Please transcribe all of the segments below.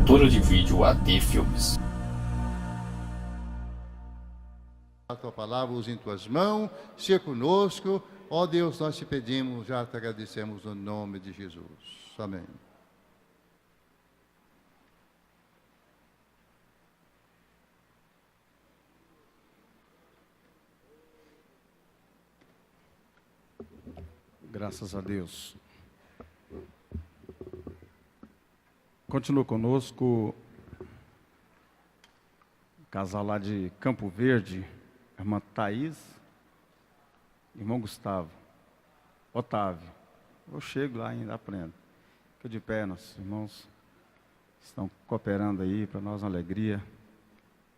produtora de vídeo AD Filmes. A tua palavra usa em tuas mãos, seja conosco. Ó Deus, nós te pedimos, já te agradecemos no nome de Jesus. Amém. Graças a Deus. Continua conosco o casal lá de Campo Verde, irmã Thaís, irmão Gustavo, Otávio. Eu chego lá e ainda aprendo. Fica de pé, nossos irmãos estão cooperando aí, para nós uma alegria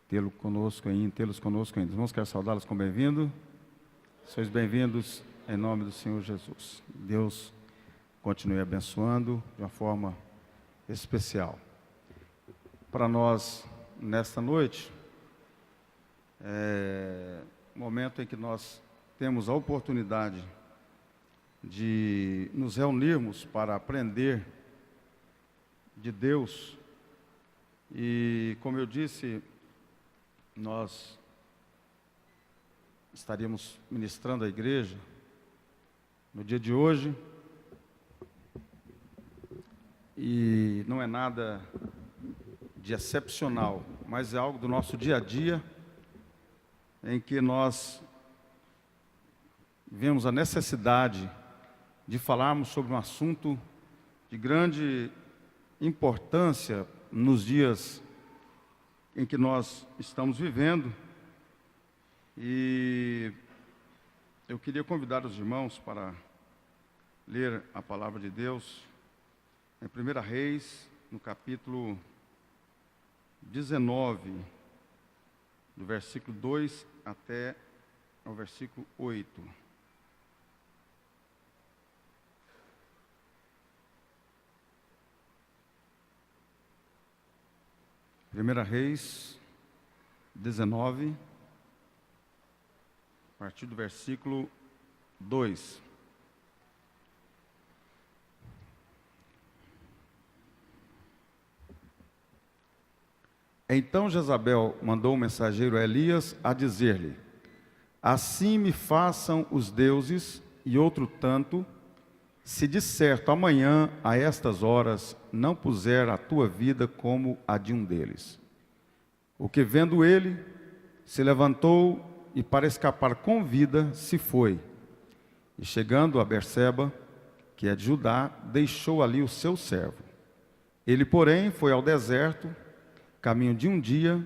tê-los conosco ainda. Irmãos, quero saudá-los com bem-vindo. Sois bem-vindos em nome do Senhor Jesus. Deus continue abençoando de uma forma especial. Para nós, nesta noite, o momento em que nós temos a oportunidade de nos reunirmos para aprender de Deus. E, como eu disse, nós estaríamos ministrando a igreja no dia de hoje, e não é nada de excepcional, mas é algo do nosso dia a dia, em que nós vemos a necessidade de falarmos sobre um assunto de grande importância nos dias em que nós estamos vivendo. E eu queria convidar os irmãos para ler a palavra de Deus em 1 Reis, no capítulo 19, do versículo 2 até o versículo 8. Primeira Reis 19, a partir do versículo 2. Então Jezabel mandou um mensageiro a Elias a dizer-lhe: assim me façam os deuses, e outro tanto, se de certo amanhã, a estas horas, não puser a tua vida como a de um deles. O que, vendo ele, se levantou e, para escapar com vida, se foi. E chegando a Berseba, que é de Judá, deixou ali o seu servo. Ele, porém, foi ao deserto, caminho de um dia,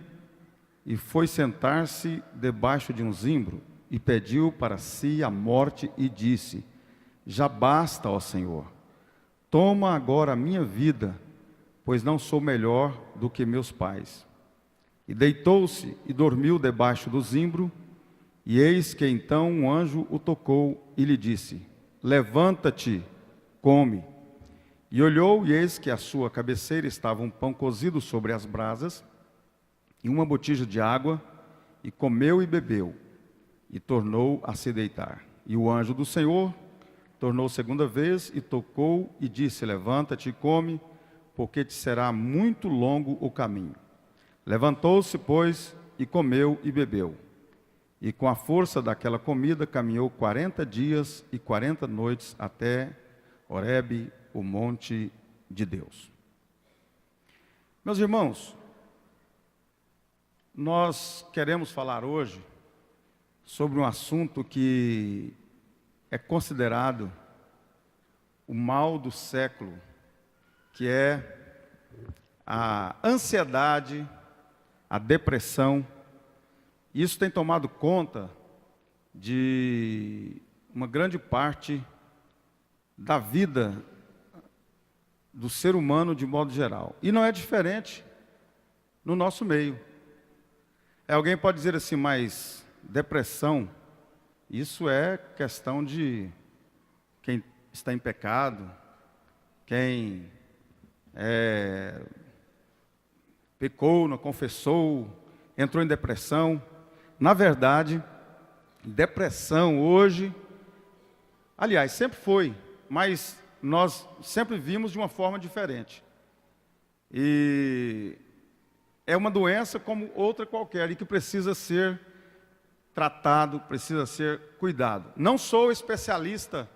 e foi sentar-se debaixo de um zimbro, e pediu para si a morte, e disse: já basta, ó Senhor, toma agora a minha vida, pois não sou melhor do que meus pais. E deitou-se e dormiu debaixo do zimbro, e eis que então um anjo o tocou e lhe disse: levanta-te, come. E olhou, e eis que à sua cabeceira estava um pão cozido sobre as brasas, e uma botija de água, e comeu e bebeu, e tornou a se deitar. E o anjo do Senhor tornou segunda vez, e tocou, e disse: levanta-te e come, porque te será muito longo o caminho. Levantou-se, pois, e comeu e bebeu. E com a força daquela comida caminhou 40 dias e 40 noites até Horebe, o monte de Deus. Meus irmãos, nós queremos falar hoje sobre um assunto que é considerado o mal do século, que é a ansiedade, a depressão. Isso tem tomado conta de uma grande parte da vida do ser humano de modo geral. E não é diferente no nosso meio. Alguém pode dizer assim, mas depressão, isso é questão de quem está em pecado, quem pecou, não confessou, entrou em depressão. Na verdade, depressão hoje, aliás, sempre foi, mas nós sempre vimos de uma forma diferente. E é uma doença como outra qualquer e que precisa ser tratado, precisa ser cuidado. Não sou especialista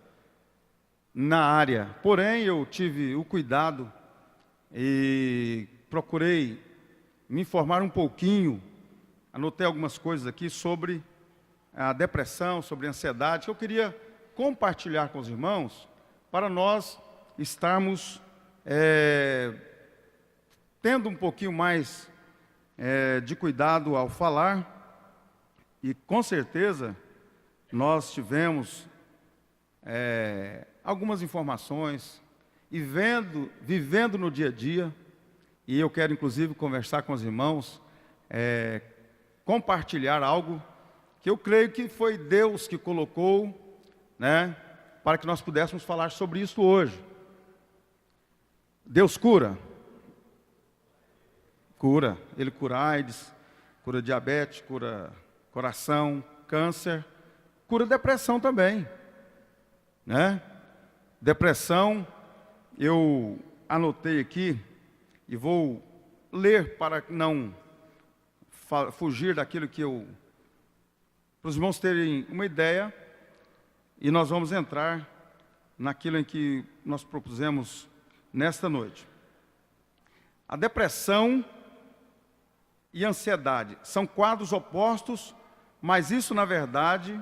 na área, porém eu tive o cuidado e procurei me informar um pouquinho, anotei algumas coisas aqui sobre a depressão, sobre a ansiedade, que eu queria compartilhar com os irmãos, para nós estarmos tendo um pouquinho mais de cuidado ao falar, e com certeza nós tivemos algumas informações, e vivendo no dia a dia, e eu quero inclusive conversar com os irmãos, compartilhar algo que eu creio que foi Deus que colocou, né, para que nós pudéssemos falar sobre isso hoje. Deus cura? Cura. Ele cura AIDS, cura diabetes, cura coração, câncer, cura depressão também, né? Depressão, eu anotei aqui e vou ler para não fugir daquilo que para os irmãos terem uma ideia, e nós vamos entrar naquilo em que nós propusemos nesta noite. A depressão e a ansiedade são quadros opostos, mas isso não é verdade.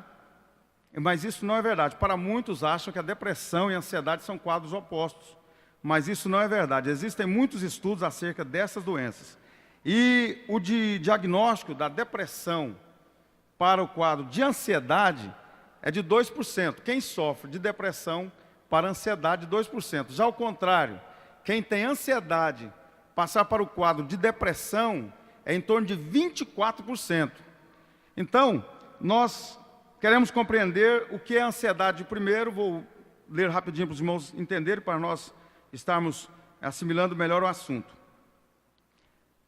Para muitos acham que a depressão e a ansiedade são quadros opostos, mas isso não é verdade. Existem muitos estudos acerca dessas doenças. E o diagnóstico da depressão para o quadro de ansiedade é de 2%. Quem sofre de depressão para ansiedade, 2%. Já ao contrário, quem tem ansiedade passar para o quadro de depressão é em torno de 24%. Então, nós queremos compreender o que é ansiedade primeiro. Vou ler rapidinho para os irmãos entenderem, para nós estarmos assimilando melhor o assunto.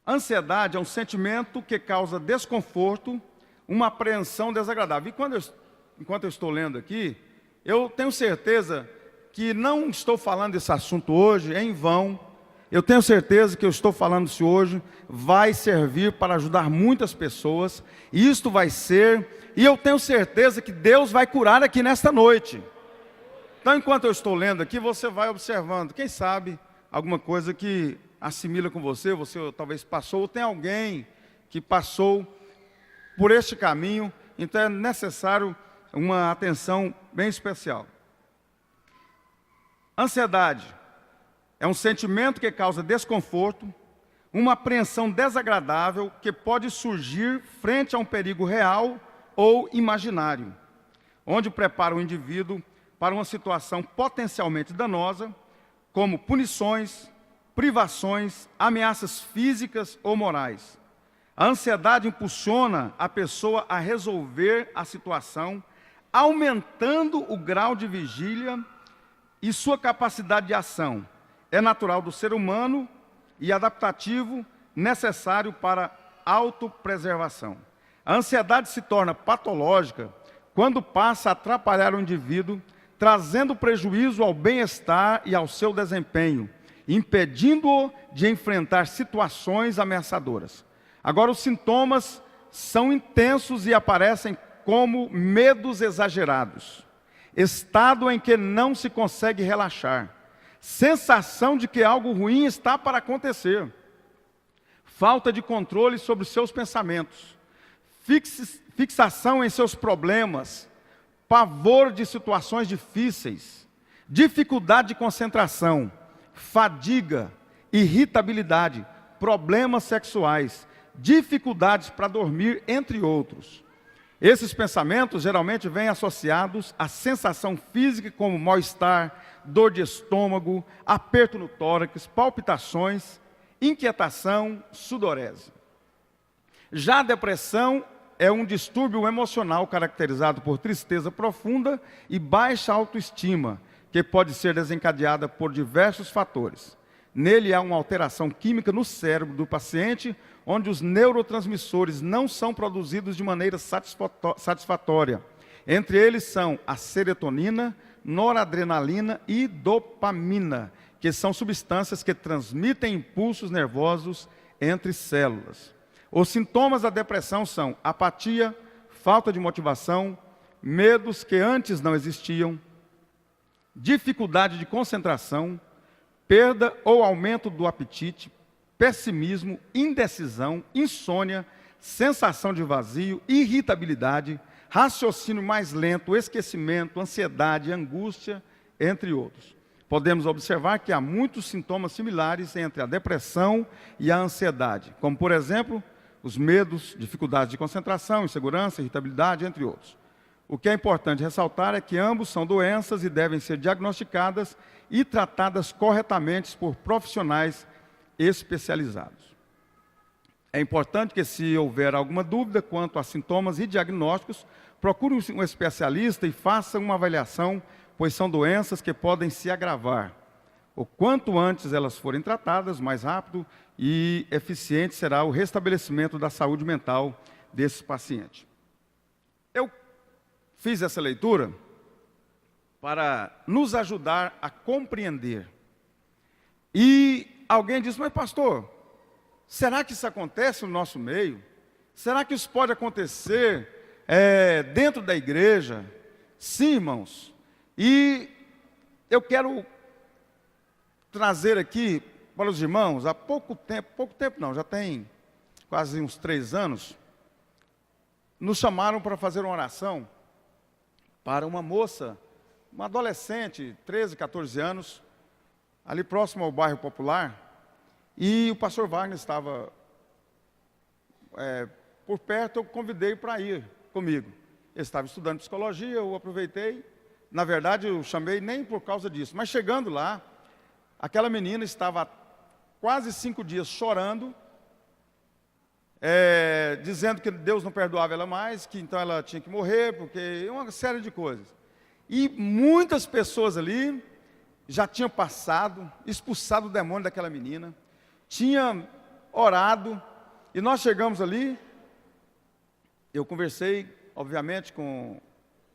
Ansiedade é um sentimento que causa desconforto, uma apreensão desagradável. E enquanto eu estou lendo aqui, eu tenho certeza que não estou falando desse assunto hoje em vão. Eu tenho certeza que eu estou falando isso hoje vai servir para ajudar muitas pessoas. E isto vai ser, e eu tenho certeza que Deus vai curar aqui nesta noite. Então, enquanto eu estou lendo aqui, você vai observando. Quem sabe alguma coisa que assimila com você talvez passou, ou tem alguém que passou por este caminho. Então é necessário uma atenção bem especial. Ansiedade é um sentimento que causa desconforto, uma apreensão desagradável que pode surgir frente a um perigo real ou imaginário, onde prepara o indivíduo para uma situação potencialmente danosa, como punições, privações, ameaças físicas ou morais. A ansiedade impulsiona a pessoa a resolver a situação, aumentando o grau de vigília e sua capacidade de ação. É natural do ser humano e adaptativo, necessário para autopreservação. A ansiedade se torna patológica quando passa a atrapalhar o indivíduo, trazendo prejuízo ao bem-estar e ao seu desempenho, impedindo-o de enfrentar situações ameaçadoras. Agora, os sintomas são intensos e aparecem como medos exagerados, estado em que não se consegue relaxar, sensação de que algo ruim está para acontecer, falta de controle sobre os seus pensamentos, fixação em seus problemas, pavor de situações difíceis, dificuldade de concentração, fadiga, irritabilidade, problemas sexuais, dificuldades para dormir, entre outros. Esses pensamentos geralmente vêm associados à sensação física como mal-estar, dor de estômago, aperto no tórax, palpitações, inquietação, sudorese. Já a depressão é um distúrbio emocional caracterizado por tristeza profunda e baixa autoestima, que pode ser desencadeada por diversos fatores. Nele há uma alteração química no cérebro do paciente, onde os neurotransmissores não são produzidos de maneira satisfatória. Entre eles são a serotonina, noradrenalina e dopamina, que são substâncias que transmitem impulsos nervosos entre células. Os sintomas da depressão são apatia, falta de motivação, medos que antes não existiam, dificuldade de concentração, perda ou aumento do apetite, pessimismo, indecisão, insônia, sensação de vazio, irritabilidade, raciocínio mais lento, esquecimento, ansiedade, angústia, entre outros. Podemos observar que há muitos sintomas similares entre a depressão e a ansiedade, como, por exemplo, os medos, dificuldade de concentração, insegurança, irritabilidade, entre outros. O que é importante ressaltar é que ambos são doenças e devem ser diagnosticadas e tratadas corretamente por profissionais especializados. É importante que, se houver alguma dúvida quanto a sintomas e diagnósticos, procure um especialista e faça uma avaliação, pois são doenças que podem se agravar. O quanto antes elas forem tratadas, mais rápido e eficiente será o restabelecimento da saúde mental desse paciente. Eu fiz essa leitura para nos ajudar a compreender. E alguém disse, mas pastor, será que isso acontece no nosso meio? Será que isso pode acontecer dentro da igreja? Sim, irmãos. E eu quero trazer aqui para os irmãos, há pouco tempo não, já tem quase uns 3 anos, nos chamaram para fazer uma oração para uma moça, uma adolescente, 13, 14 anos, ali próximo ao bairro Popular, e o pastor Wagner estava por perto, eu convidei para ir comigo. Ele estava estudando psicologia, eu aproveitei, na verdade eu chamei nem por causa disso, mas chegando lá, aquela menina estava há quase 5 dias chorando, dizendo que Deus não perdoava ela mais, que então ela tinha que morrer, porque uma série de coisas. E muitas pessoas ali já tinham expulsado o demônio daquela menina, tinham orado, e nós chegamos ali, eu conversei, obviamente, com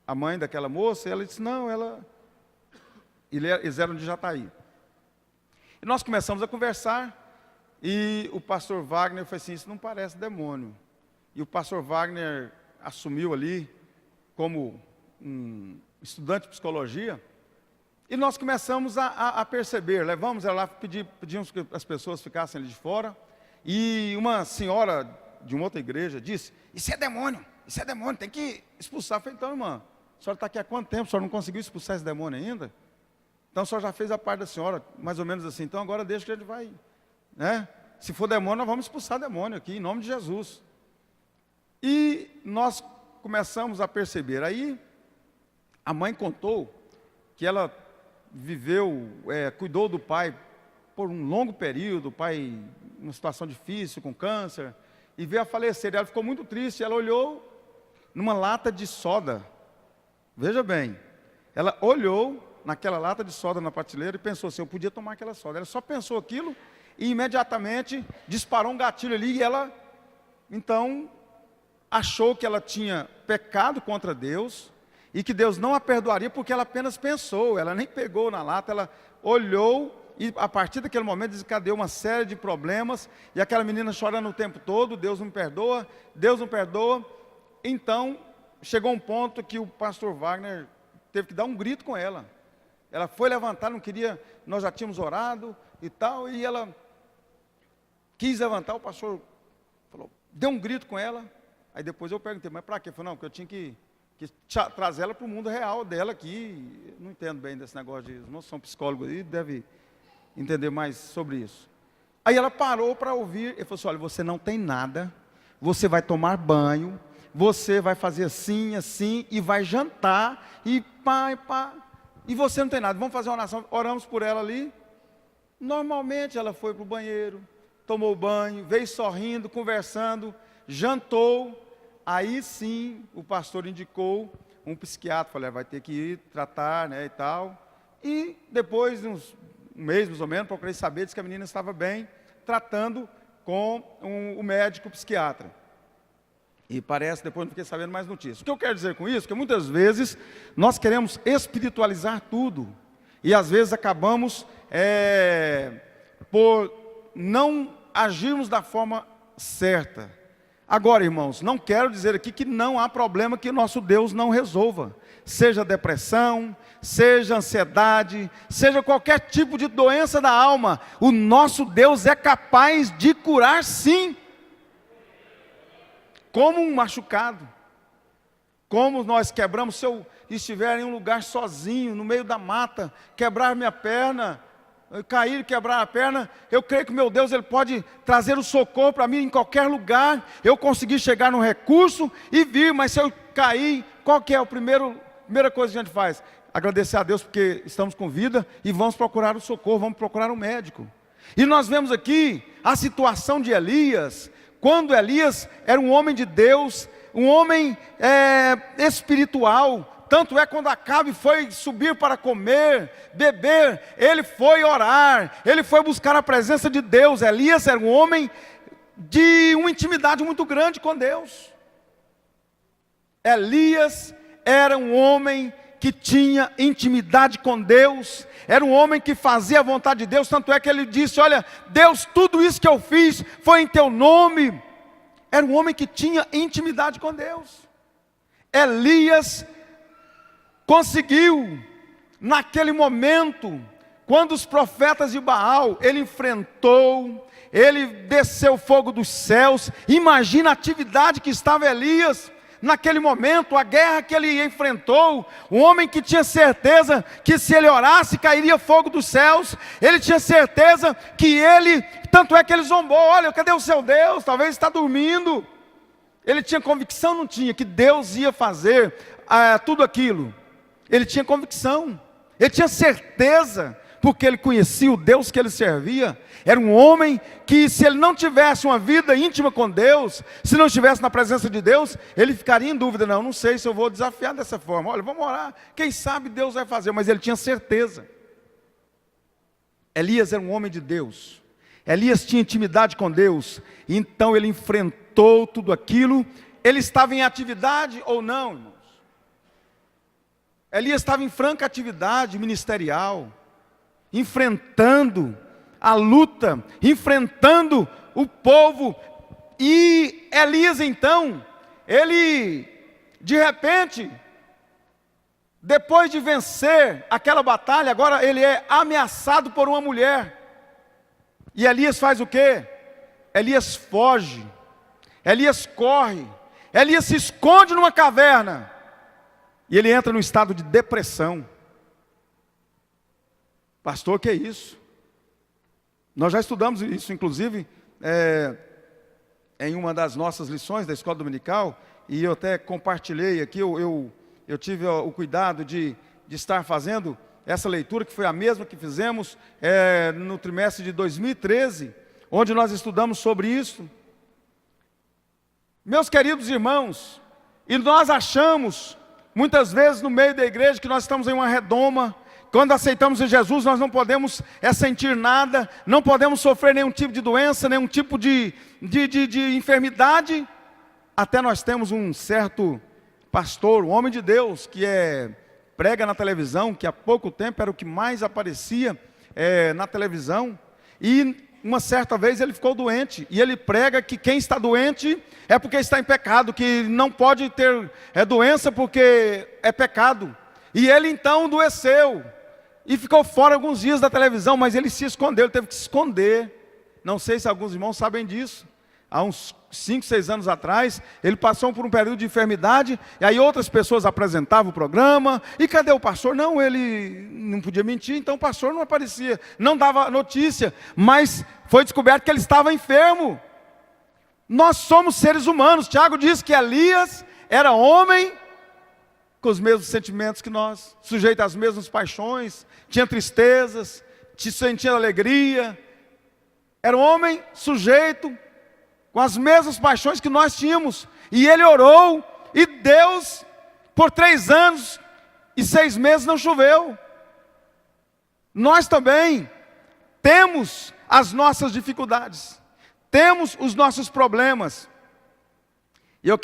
a mãe daquela moça, e ela disse, não, eles eram de Jataí. E nós começamos a conversar, e o pastor Wagner falou assim, isso não parece demônio. E o pastor Wagner assumiu ali, como um estudante de psicologia, e nós começamos a perceber, levamos ela lá, pedimos que as pessoas ficassem ali de fora, e uma senhora de uma outra igreja disse, isso é demônio, tem que expulsar. Eu falei, então, irmã, a senhora está aqui há quanto tempo, a senhora não conseguiu expulsar esse demônio ainda? Então a senhora já fez a parte da senhora, mais ou menos assim, então agora deixa que a gente vai, né? Se for demônio, nós vamos expulsar demônio aqui, em nome de Jesus. E nós começamos a perceber, aí a mãe contou que ela cuidou do pai por um longo período, o pai numa situação difícil, com câncer, e veio a falecer. Ela ficou muito triste, ela olhou numa lata de soda, veja bem, ela olhou naquela lata de soda na prateleira e pensou assim, eu podia tomar aquela soda. Ela só pensou aquilo e imediatamente disparou um gatilho ali, e ela, então, achou que ela tinha pecado contra Deus, e que Deus não a perdoaria porque ela apenas pensou, ela nem pegou na lata, ela olhou, e a partir daquele momento desencadeou uma série de problemas, e aquela menina chorando o tempo todo, Deus não perdoa, Deus não perdoa. Então, chegou um ponto que o pastor Wagner teve que dar um grito com ela. Ela foi levantar, não queria, nós já tínhamos orado e tal, e ela quis levantar, o pastor falou, deu um grito com ela. Aí depois eu perguntei, mas para quê? Falei, não, porque eu tinha que trazer ela para o mundo real dela aqui. Eu não entendo bem desse negócio de, os irmãos são psicólogos aí, deve entender mais sobre isso. Aí ela parou para ouvir, ele falou assim, olha, você não tem nada, você vai tomar banho, você vai fazer assim, assim, e vai jantar, e pá, e você não tem nada, vamos fazer uma oração. Oramos por ela ali. Normalmente ela foi para o banheiro, tomou banho, veio sorrindo, conversando, jantou. Aí sim o pastor indicou um psiquiatra, falei, vai ter que ir tratar, né, e tal. E depois de um mês mais ou menos, procurei saber, disse que a menina estava bem, tratando com o médico psiquiatra. E parece, depois não fiquei sabendo mais notícias. O que eu quero dizer com isso? Que muitas vezes nós queremos espiritualizar tudo. E às vezes acabamos por não agirmos da forma certa. Agora, irmãos, não quero dizer aqui que não há problema que o nosso Deus não resolva. Seja depressão, seja ansiedade, seja qualquer tipo de doença da alma, o nosso Deus é capaz de curar sim. Como um machucado, como nós quebramos, se eu estiver em um lugar sozinho, no meio da mata, quebrar minha perna, cair e quebrar a perna, eu creio que meu Deus, Ele pode trazer o socorro para mim em qualquer lugar, eu conseguir chegar no recurso e vir, mas se eu cair, qual que é a primeira coisa que a gente faz? Agradecer a Deus porque estamos com vida e vamos procurar o socorro, vamos procurar um médico. E nós vemos aqui a situação de Elias, quando Elias era um homem de Deus, um homem espiritual. Tanto é quando Acabe foi subir para comer, beber, ele foi orar, ele foi buscar a presença de Deus. Elias era um homem de uma intimidade muito grande com Deus. Elias era um homem que tinha intimidade com Deus, era um homem que fazia a vontade de Deus, tanto é que ele disse, olha, Deus, tudo isso que eu fiz foi em teu nome. Era um homem que tinha intimidade com Deus. Elias conseguiu, naquele momento, quando os profetas de Baal, ele enfrentou, ele desceu fogo dos céus. Imagina a atividade que estava Elias, naquele momento, a guerra que ele enfrentou, um homem que tinha certeza que se ele orasse, cairia fogo dos céus, ele tinha certeza que ele, tanto é que ele zombou, olha, cadê o seu Deus? Talvez está dormindo. Ele tinha convicção, não tinha, que Deus ia fazer tudo aquilo. Ele tinha convicção, ele tinha certeza, porque ele conhecia o Deus que ele servia. Era um homem que, se ele não tivesse uma vida íntima com Deus, se não estivesse na presença de Deus, ele ficaria em dúvida, não sei se eu vou desafiar dessa forma, olha, vamos orar, quem sabe Deus vai fazer, mas ele tinha certeza. Elias era um homem de Deus, Elias tinha intimidade com Deus, então ele enfrentou tudo aquilo. Ele estava em atividade ou não, irmãos? Elias estava em franca atividade ministerial, enfrentando a luta, enfrentando o povo. E Elias então, ele de repente, depois de vencer aquela batalha, agora ele é ameaçado por uma mulher. E Elias faz o quê? Elias foge, Elias corre, Elias se esconde numa caverna. E ele entra num estado de depressão. Pastor, que é isso? Nós já estudamos isso, inclusive, em uma das nossas lições da escola dominical, e eu até compartilhei aqui, eu tive o cuidado de estar fazendo essa leitura, que foi a mesma que fizemos no trimestre de 2013, onde nós estudamos sobre isso. Meus queridos irmãos, e nós achamos, muitas vezes no meio da igreja, que nós estamos em uma redoma. Quando aceitamos em Jesus, nós não podemos sentir nada, não podemos sofrer nenhum tipo de doença, nenhum tipo de enfermidade. Até nós temos um certo pastor, um homem de Deus, que prega na televisão, que há pouco tempo era o que mais aparecia na televisão. E uma certa vez ele ficou doente, e ele prega que quem está doente é porque está em pecado, que não pode ter doença porque é pecado. E ele então adoeceu, e ficou fora alguns dias da televisão, mas ele se escondeu, ele teve que se esconder. Não sei se alguns irmãos sabem disso. Há uns 5, 6 anos atrás, ele passou por um período de enfermidade, e aí outras pessoas apresentavam o programa, e cadê o pastor? Não, ele não podia mentir, então o pastor não aparecia, não dava notícia, mas foi descoberto que ele estava enfermo. Nós somos seres humanos. Tiago diz que Elias era homem com os mesmos sentimentos que nós, sujeito às mesmas paixões, tinha tristezas, sentia alegria, era um homem sujeito com as mesmas paixões que nós tínhamos, e ele orou, e Deus, por 3 anos e 6 meses não choveu. Nós também temos as nossas dificuldades, temos os nossos problemas, e eu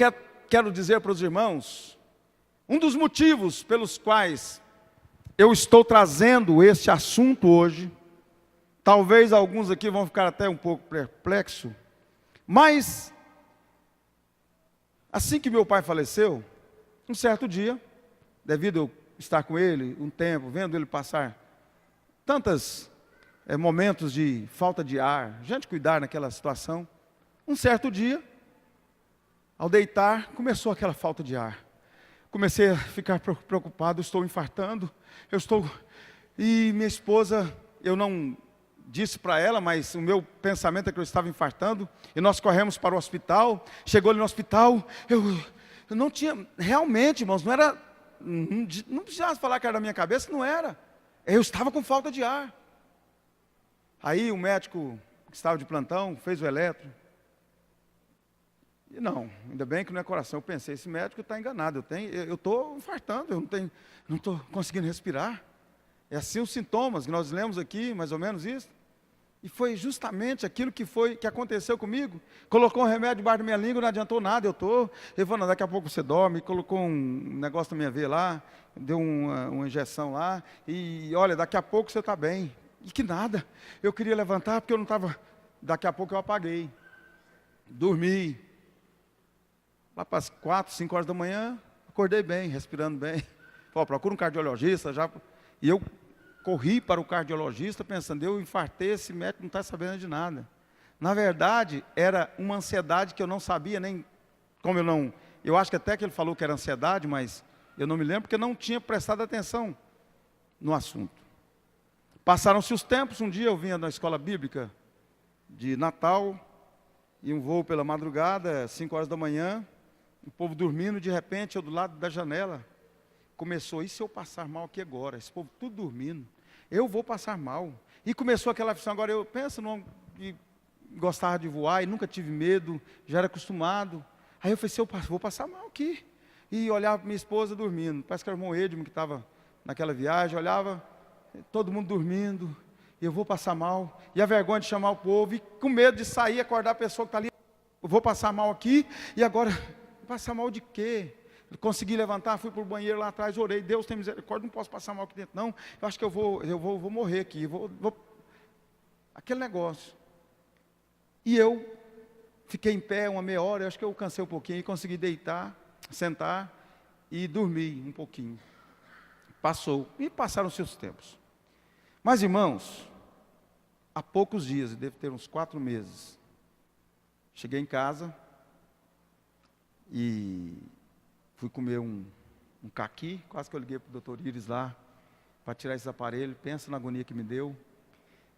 quero dizer para os irmãos, um dos motivos pelos quais eu estou trazendo este assunto hoje, Talvez alguns aqui vão ficar até um pouco perplexos, mas, assim que meu pai faleceu, um certo dia, devido eu estar com ele um tempo, vendo ele passar tantos momentos de falta de ar, gente cuidar naquela situação, um certo dia, ao deitar, começou aquela falta de ar. Comecei a ficar preocupado, estou infartando, e minha esposa, eu não disse para ela, mas o meu pensamento é que eu estava infartando, e nós corremos para o hospital. Chegou ali no hospital, eu não tinha, realmente, irmãos, não era, não precisava falar que era da minha cabeça, não era, eu estava com falta de ar. Aí o médico que estava de plantão fez o eletro, e não, ainda bem que não é coração. Eu pensei, esse médico está enganado, eu estou infartando, eu não estou conseguindo respirar. É assim os sintomas que nós lemos aqui, mais ou menos isso. E foi justamente aquilo que aconteceu comigo. Colocou um remédio debaixo da minha língua, não adiantou nada. Eu vou, daqui a pouco você dorme. Colocou um negócio na minha veia lá, deu uma injeção lá, e olha, daqui a pouco você está bem. E que nada, eu queria levantar porque eu não estava, daqui a pouco eu apaguei. Dormi. Lá para as 4, 5 horas da manhã, acordei bem, respirando bem. Falei, procura um cardiologista já. E eu corri para o cardiologista pensando, eu infartei, esse médico não está sabendo de nada. Na verdade, era uma ansiedade que eu não sabia nem, eu acho que até que ele falou que era ansiedade, mas eu não me lembro porque eu não tinha prestado atenção no assunto. Passaram-se os tempos, um dia eu vinha da escola bíblica de Natal, e um voo pela madrugada, 5 horas da manhã, o povo dormindo, de repente, eu do lado da janela, começou, e se eu passar mal aqui agora? Esse povo tudo dormindo, eu vou passar mal. E começou aquela aflição. Agora eu penso num que gostava de voar e nunca tive medo, já era acostumado. Aí eu falei, eu vou passar mal aqui. E olhava para minha esposa dormindo, parece que era o irmão Edmo que estava naquela viagem, olhava, todo mundo dormindo, e eu vou passar mal. E a vergonha de chamar o povo, e com medo de sair, acordar a pessoa que está ali, eu vou passar mal aqui, e agora, passar mal de quê? Consegui levantar, fui para o banheiro lá atrás, orei, Deus tem misericórdia, não posso passar mal aqui dentro não, eu acho que eu vou morrer aqui, aquele negócio. E eu fiquei em pé uma meia hora, eu acho que eu cansei um pouquinho, e consegui deitar, sentar e dormir um pouquinho. Passou, e passaram-se os tempos. Mas irmãos, há poucos dias, deve ter uns 4 meses, cheguei em casa e fui comer um caqui, quase que eu liguei para o doutor Iris lá, para tirar esse aparelho, pensa na agonia que me deu.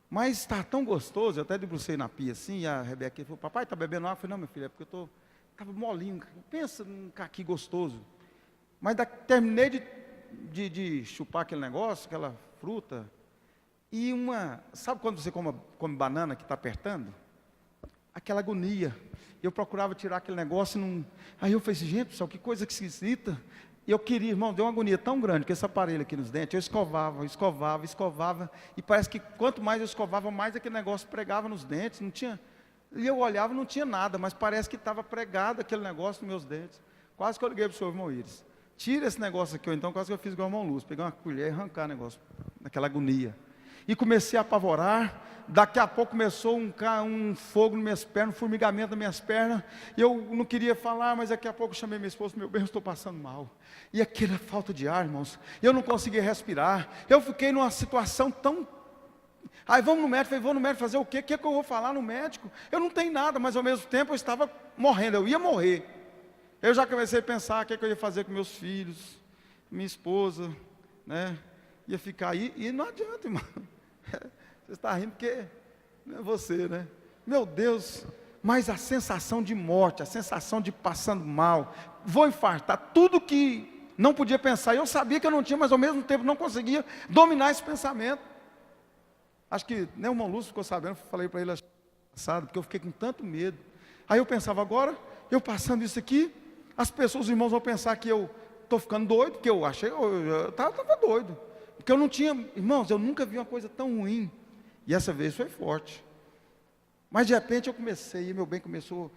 Mas está tão gostoso, eu até debrucei na pia assim, e a Rebeca falou, papai, está bebendo água? Eu falei, não, meu filho, é porque eu estava molinho, pensa num caqui gostoso. Mas terminei de chupar aquele negócio, aquela fruta, e sabe quando você come banana que está apertando? Aquela agonia. Eu procurava tirar aquele negócio, aí eu falei assim, gente, pessoal, que coisa esquisita. E eu queria, irmão, deu uma agonia tão grande, que esse aparelho aqui nos dentes, eu escovava, e parece que quanto mais eu escovava, mais aquele negócio pregava nos dentes, não tinha, e eu olhava, não tinha nada, mas parece que estava pregado aquele negócio nos meus dentes. Quase que eu liguei para o senhor, irmão Iris, tira esse negócio aqui, ou então quase que eu fiz igual o irmão Lúcio, pegar uma colher e arrancar o negócio, naquela agonia. E comecei a apavorar, daqui a pouco começou um fogo nas minhas pernas, um formigamento nas minhas pernas, e eu não queria falar, mas daqui a pouco eu chamei minha esposa, meu bem, eu estou passando mal. E aquela falta de ar, irmãos, eu não conseguia respirar, eu fiquei numa situação tão... Aí vamos no médico, vou no médico fazer o quê? O que eu vou falar no médico? Eu não tenho nada, mas ao mesmo tempo eu estava morrendo, eu ia morrer. Eu já comecei a pensar o que eu ia fazer com meus filhos, minha esposa, né? Ia ficar aí, e não adianta, irmão. Você está rindo porque não é você, né? Meu Deus, mas a sensação de morte, a sensação de passando mal, vou infartar, tudo que não podia pensar, eu sabia que eu não tinha, mas ao mesmo tempo não conseguia dominar esse pensamento. Acho que nem o irmão Lúcio ficou sabendo, falei para ele passado, porque eu fiquei com tanto medo. Aí eu pensava, agora, eu passando isso aqui, as pessoas, os irmãos vão pensar que eu estou ficando doido, porque eu achei, eu estava doido. Porque eu não tinha, irmãos, eu nunca vi uma coisa tão ruim. E essa vez foi forte. Mas de repente eu comecei, e meu bem começou,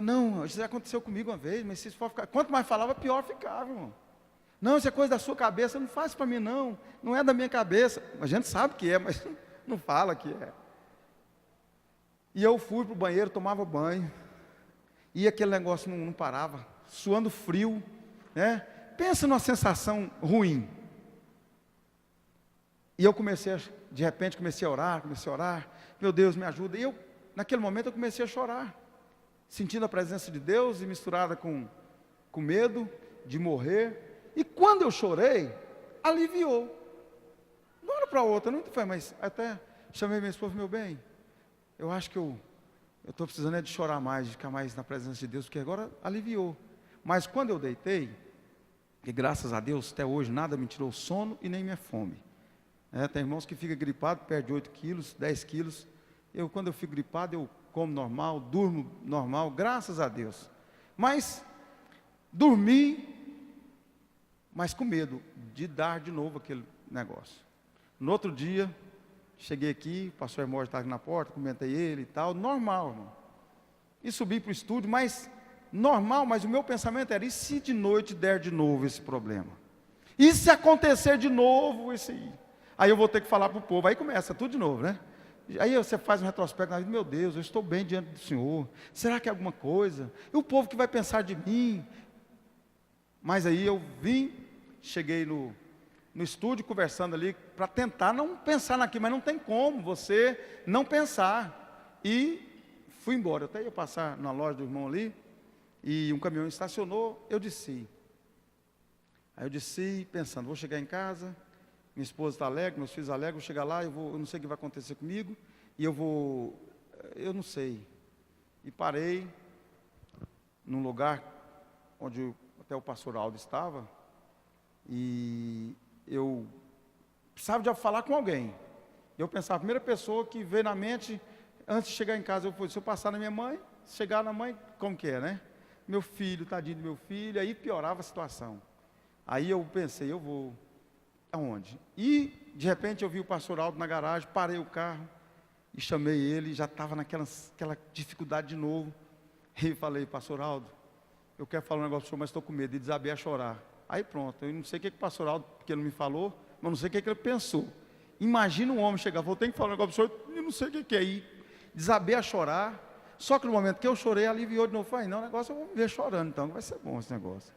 não, isso já aconteceu comigo uma vez, mas se isso for ficar, quanto mais falava, pior ficava, irmão. Não, isso é coisa da sua cabeça, não faz para mim não é da minha cabeça. A gente sabe que é, mas não fala que é. E eu fui para o banheiro, tomava banho, e aquele negócio não parava, suando frio, né? Pensa numa sensação ruim. E eu de repente comecei a orar, meu Deus, me ajuda. E naquele momento eu comecei a chorar, sentindo a presença de Deus e misturada com medo de morrer. E quando eu chorei, aliviou. De uma hora para outra, não foi, mas até chamei minha esposa, meu bem, eu acho que eu estou precisando de chorar mais, de ficar mais na presença de Deus, porque agora aliviou. Mas quando eu deitei, e graças a Deus até hoje nada me tirou sono e nem minha fome. Tem irmãos que ficam gripados, perde 8 quilos, 10 quilos. Quando eu fico gripado, eu como normal, durmo normal, graças a Deus. Mas dormi, mas com medo de dar de novo aquele negócio. No outro dia, cheguei aqui, o pastor Hermógenes estava na porta, comentei ele e tal, normal, irmão. E subi para o estúdio, mas normal, mas o meu pensamento era, e se de noite der de novo esse problema? E se acontecer de novo esse aí? Aí eu vou ter que falar para o povo, aí começa tudo de novo, né? Aí você faz um retrospecto na vida, meu Deus, eu estou bem diante do Senhor, será que é alguma coisa? E o povo que vai pensar de mim? Mas aí eu cheguei no estúdio conversando ali, para tentar não pensar naquilo, mas não tem como você não pensar. E fui embora, eu até ia passar na loja do irmão ali, e um caminhão estacionou, eu desci. Aí eu desci pensando, vou chegar em casa, minha esposa está alegre, meus filhos alegres, vou chegar lá, eu não sei o que vai acontecer comigo, e eu não sei. E parei num lugar onde até o pastor Aldo estava, e eu precisava de falar com alguém. Eu pensava, a primeira pessoa que veio na mente, antes de chegar em casa, eu falei, se eu passar na minha mãe, chegar na mãe, como que é, né? Meu filho, tadinho do meu filho, aí piorava a situação. Aí eu pensei, eu vou aonde? E de repente eu vi o pastor Aldo na garagem, parei o carro e chamei ele, já estava naquela dificuldade de novo. E falei, pastor Aldo, eu quero falar um negócio para o senhor, mas estou com medo, e desabei a chorar. Aí pronto, eu não sei o que o pastor Aldo, porque ele não me falou, mas não sei o que ele pensou. Imagina um homem chegar, falou, tem que falar um negócio para o senhor, eu não sei o que é aí. Desabei a chorar, só que no momento que eu chorei, aliviou de novo. Falei, não, o negócio eu vou ver chorando, então vai ser bom esse negócio.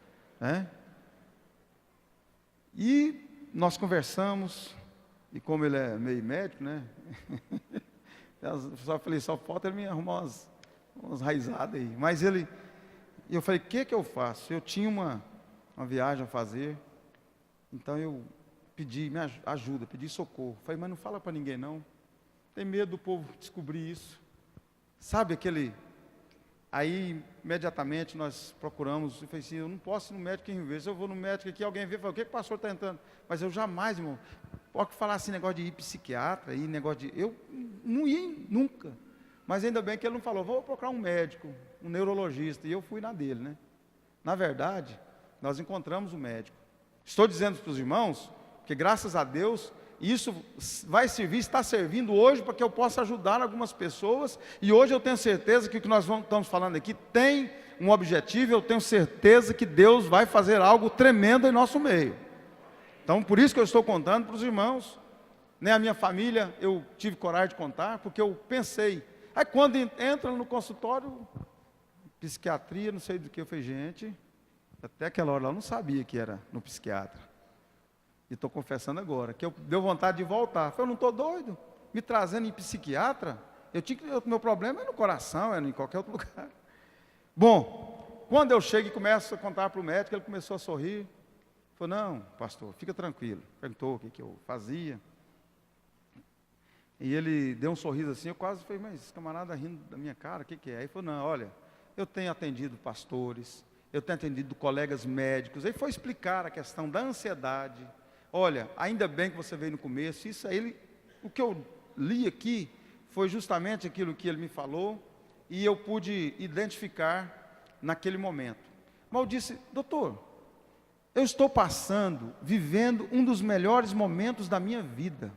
E nós conversamos, e como ele é meio médico, né? Só falei, só falta ele me arrumar umas raizadas aí. Mas eu falei, o que eu faço? Eu tinha uma viagem a fazer, então eu pedi ajuda, pedi socorro. Falei, mas não fala para ninguém não, tem medo do povo descobrir isso. Sabe aquele... Aí, imediatamente, nós procuramos, eu falei assim, eu não posso ir no médico em Rio Verde, se eu vou no médico aqui, alguém vê e fala, o que o pastor está tentando? Mas eu jamais, irmão, pode falar assim, negócio de ir psiquiatra, eu não ia nunca. Mas ainda bem que ele não falou, vou procurar um médico, um neurologista, e eu fui na dele, né? Na verdade, nós encontramos um médico. Estou dizendo para os irmãos, que graças a Deus, isso vai servir, está servindo hoje para que eu possa ajudar algumas pessoas, e hoje eu tenho certeza que o que nós estamos falando aqui tem um objetivo, eu tenho certeza que Deus vai fazer algo tremendo em nosso meio. Então, por isso que eu estou contando para os irmãos, nem a minha família eu tive coragem de contar, porque eu pensei, aí quando entra no consultório, psiquiatria, não sei do que, eu falei, gente, até aquela hora lá eu não sabia que era no psiquiatra. E estou confessando agora, que eu deu vontade de voltar. Eu não estou doido, me trazendo em psiquiatra. Meu problema é no coração, é em qualquer outro lugar. Bom, quando eu chego e começo a contar para o médico, ele começou a sorrir. Falou, não, pastor, fica tranquilo. Perguntou o que eu fazia. E ele deu um sorriso assim, eu quase falei, mas esse camarada rindo da minha cara, o que é? Aí ele falou, não, olha, eu tenho atendido pastores, eu tenho atendido colegas médicos. Aí foi explicar a questão da ansiedade. Olha, ainda bem que você veio no começo, isso aí, o que eu li aqui, foi justamente aquilo que ele me falou, e eu pude identificar naquele momento. Mas eu disse, doutor, eu estou vivendo um dos melhores momentos da minha vida,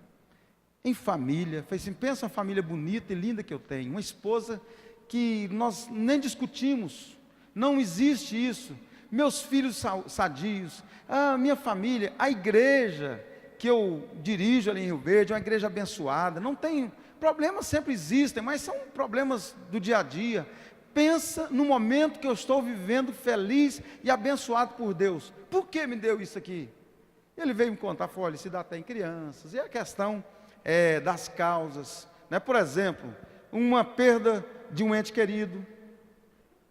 em família. Falei assim, pensa uma família bonita e linda que eu tenho, uma esposa que nós nem discutimos, não existe isso. Meus filhos sadios, a minha família, a igreja que eu dirijo ali em Rio Verde, é uma igreja abençoada, não tem Problemas sempre existem, mas são problemas do dia a dia. Pensa no momento que eu estou vivendo feliz e abençoado por Deus. Por que me deu isso aqui? Ele veio me contar, falou, olha, se dá até em crianças. E a questão das causas, né? Por exemplo, uma perda de um ente querido,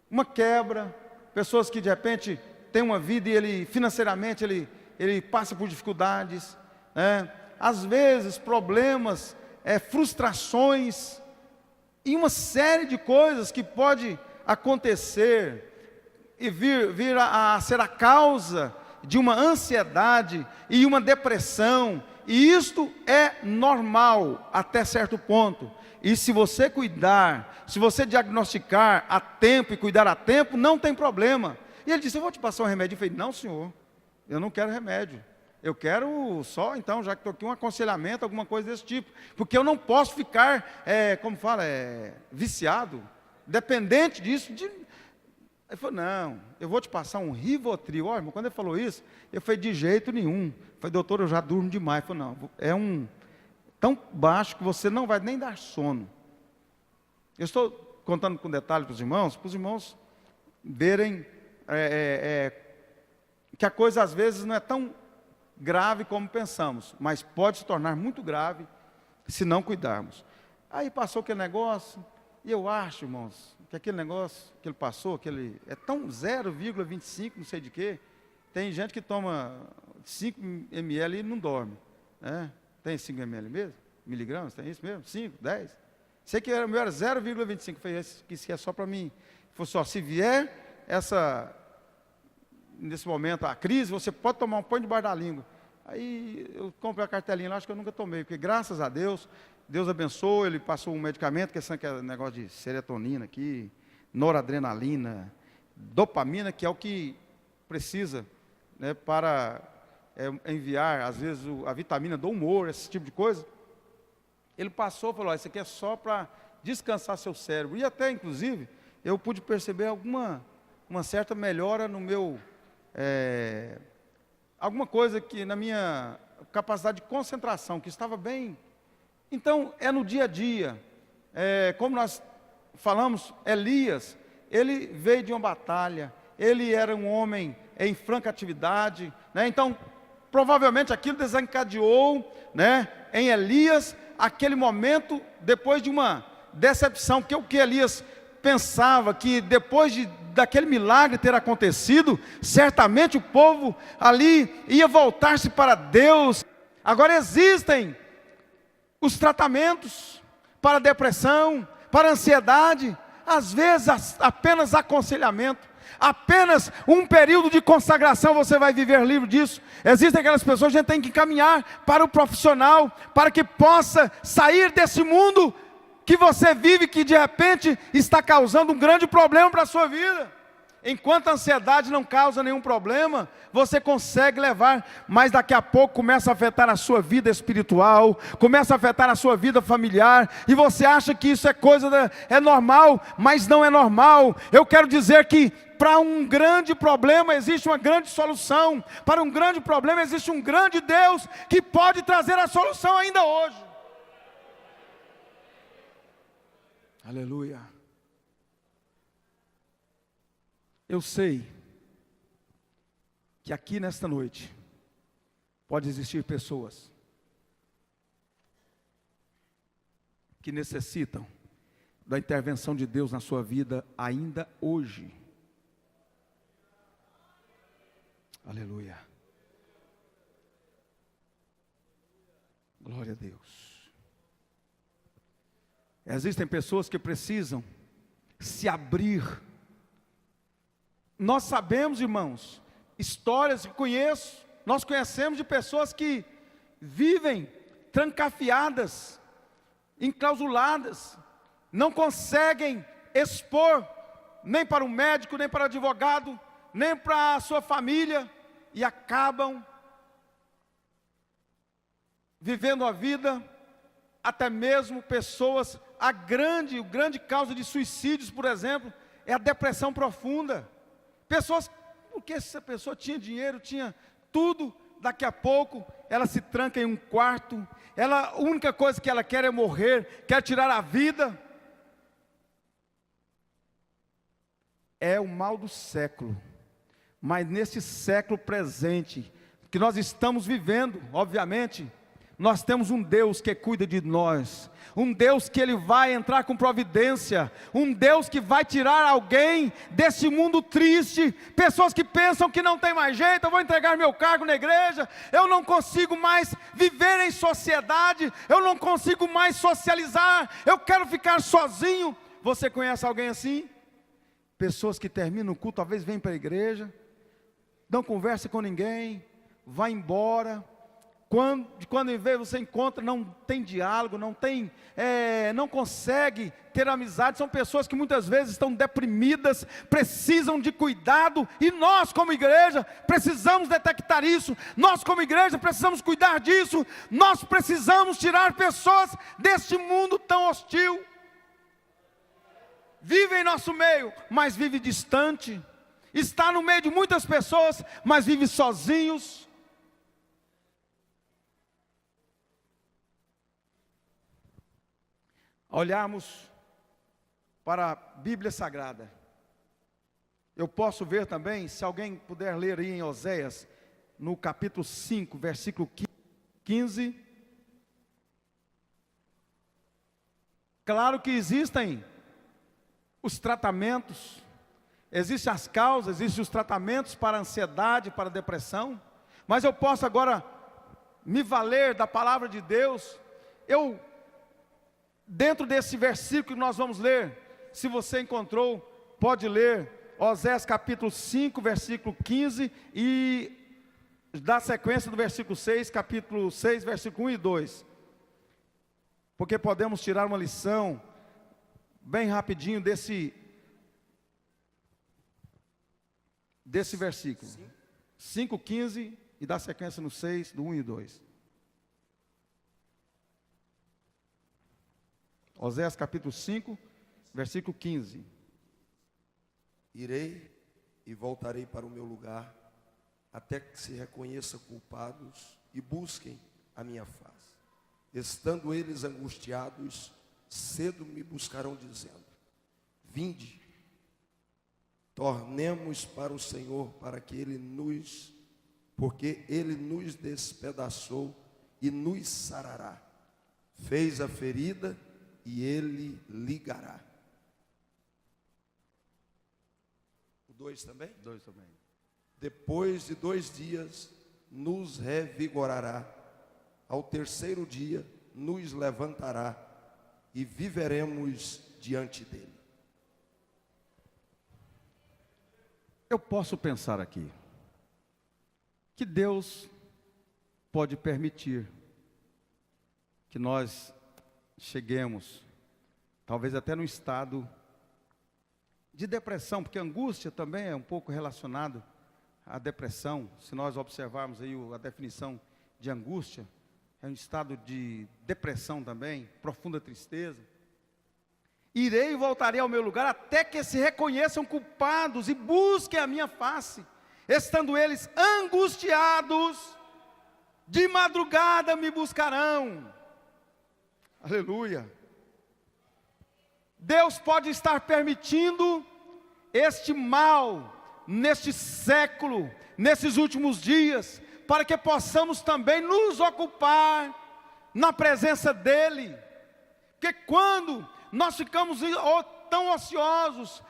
uma quebra, pessoas que de repente têm uma vida e ele financeiramente ele passa por dificuldades, né? Às vezes problemas, frustrações, e uma série de coisas que pode acontecer e vir a ser a causa de uma ansiedade e uma depressão, e isto é normal até certo ponto. E se você cuidar, se você diagnosticar a tempo e cuidar a tempo, não tem problema. E ele disse, eu vou te passar um remédio. Eu falei, não senhor, eu não quero remédio. Eu quero só, então, já que estou aqui, um aconselhamento, alguma coisa desse tipo. Porque eu não posso ficar, viciado, dependente disso. Ele falou, não, eu vou te passar um Rivotril. Ó, irmão, quando ele falou isso, eu falei, de jeito nenhum. Eu falei, doutor, eu já durmo demais. Ele falou, não, é tão baixo que você não vai nem dar sono. Eu estou contando com detalhe para os irmãos verem que a coisa às vezes não é tão grave como pensamos, mas pode se tornar muito grave se não cuidarmos. Aí passou aquele negócio, e eu acho, irmãos, que aquele negócio que ele passou, é tão 0,25, não sei de quê. Tem gente que toma 5 ml e não dorme, né? Tem 5 ml mesmo? Miligramas, tem isso mesmo? 5, 10? Sei que o meu era 0,25, foi esse, que é só para mim. Falei só, se vier nesse momento, a crise, você pode tomar um pão debaixo da língua. Aí eu comprei a cartelinha lá, acho que eu nunca tomei, porque graças a Deus, Deus abençoou, ele passou um medicamento, que é negócio de serotonina aqui, noradrenalina, dopamina, que é o que precisa, né, para enviar, às vezes, a vitamina do humor, esse tipo de coisa. Ele passou e falou, isso aqui é só para descansar seu cérebro. E até, inclusive, eu pude perceber uma certa melhora no meu... alguma coisa que na minha capacidade de concentração, que estava bem. Então, é no dia a dia. Como nós falamos, Elias, ele veio de uma batalha, ele era um homem em franca atividade, né? Então, provavelmente aquilo desencadeou, né, em Elias, aquele momento, depois de uma decepção, que o que Elias pensava, que depois daquele milagre ter acontecido, certamente o povo ali ia voltar-se para Deus. Agora existem os tratamentos para depressão, para ansiedade, às vezes apenas aconselhamento, apenas um período de consagração você vai viver livre disso. Existem aquelas pessoas que a gente tem que caminhar para o profissional, para que possa sair desse mundo que você vive, que de repente está causando um grande problema para a sua vida. Enquanto a ansiedade não causa nenhum problema, você consegue levar, mas daqui a pouco começa a afetar a sua vida espiritual, começa a afetar a sua vida familiar, e você acha que isso é normal, mas não é normal. Eu quero dizer que para um grande problema existe uma grande solução, para um grande problema existe um grande Deus que pode trazer a solução ainda hoje. Aleluia. Eu sei que aqui nesta noite pode existir pessoas que necessitam da intervenção de Deus na sua vida ainda hoje. Aleluia. Glória a Deus. Existem pessoas que precisam se abrir. Nós sabemos, irmãos, histórias que nós conhecemos de pessoas que vivem trancafiadas, enclausuladas, não conseguem expor nem para o médico, nem para o advogado, nem para a sua família, e acabam vivendo a vida, até mesmo pessoas, o grande causa de suicídios, por exemplo, é a depressão profunda. Pessoas, porque essa pessoa tinha dinheiro, tinha tudo, daqui a pouco ela se tranca em um quarto, a única coisa que ela quer é morrer, quer tirar a vida. É o mal do século, mas nesse século presente, que nós estamos vivendo, obviamente, nós temos um Deus que cuida de nós, um Deus que Ele vai entrar com providência, um Deus que vai tirar alguém desse mundo triste, pessoas que pensam que não tem mais jeito, eu vou entregar meu cargo na igreja, eu não consigo mais viver em sociedade, eu não consigo mais socializar, eu quero ficar sozinho. Você conhece alguém assim? Pessoas que terminam o culto, talvez vêm para a igreja, não conversa com ninguém, vai embora. Quando em vez você encontra, não tem diálogo, não consegue ter amizade. São pessoas que muitas vezes estão deprimidas, precisam de cuidado, e nós como igreja precisamos detectar isso, nós como igreja precisamos cuidar disso, nós precisamos tirar pessoas deste mundo tão hostil. Vive em nosso meio, mas vive distante, está no meio de muitas pessoas, mas vive sozinhos. Olharmos para a Bíblia Sagrada, eu posso ver também, se alguém puder ler aí em Oséias, no capítulo 5, versículo 15. Claro que existem os tratamentos, existem as causas, existem os tratamentos para a ansiedade, para a depressão, mas eu posso agora me valer da palavra de Deus. Dentro desse versículo que nós vamos ler, se você encontrou, pode ler, Oséias capítulo 5, versículo 15, e dá sequência do versículo 6, capítulo 6, versículo 1 e 2, porque podemos tirar uma lição, bem rapidinho, desse versículo, 5, 15, e dá sequência no 6, do 1 e 2. Oséias capítulo 5, versículo 15. Irei e voltarei para o meu lugar, até que se reconheçam culpados e busquem a minha face. Estando eles angustiados, cedo me buscarão dizendo: vinde, tornemos para o Senhor, porque Ele nos despedaçou e nos sarará. Fez a ferida e Ele ligará. O 2 também? 2 também. Depois de 2 dias nos revigorará, ao terceiro dia nos levantará e viveremos diante dele. Eu posso pensar aqui que Deus pode permitir que nós cheguemos, talvez até no estado de depressão, porque a angústia também é um pouco relacionado à depressão. Se nós observarmos aí a definição de angústia, é um estado de depressão também, profunda tristeza. Irei e voltarei ao meu lugar, até que se reconheçam culpados e busquem a minha face, estando eles angustiados, de madrugada me buscarão. Aleluia. Deus pode estar permitindo este mal neste século, nesses últimos dias, para que possamos também nos ocupar na presença dEle. Porque quando nós ficamos tão ociosos,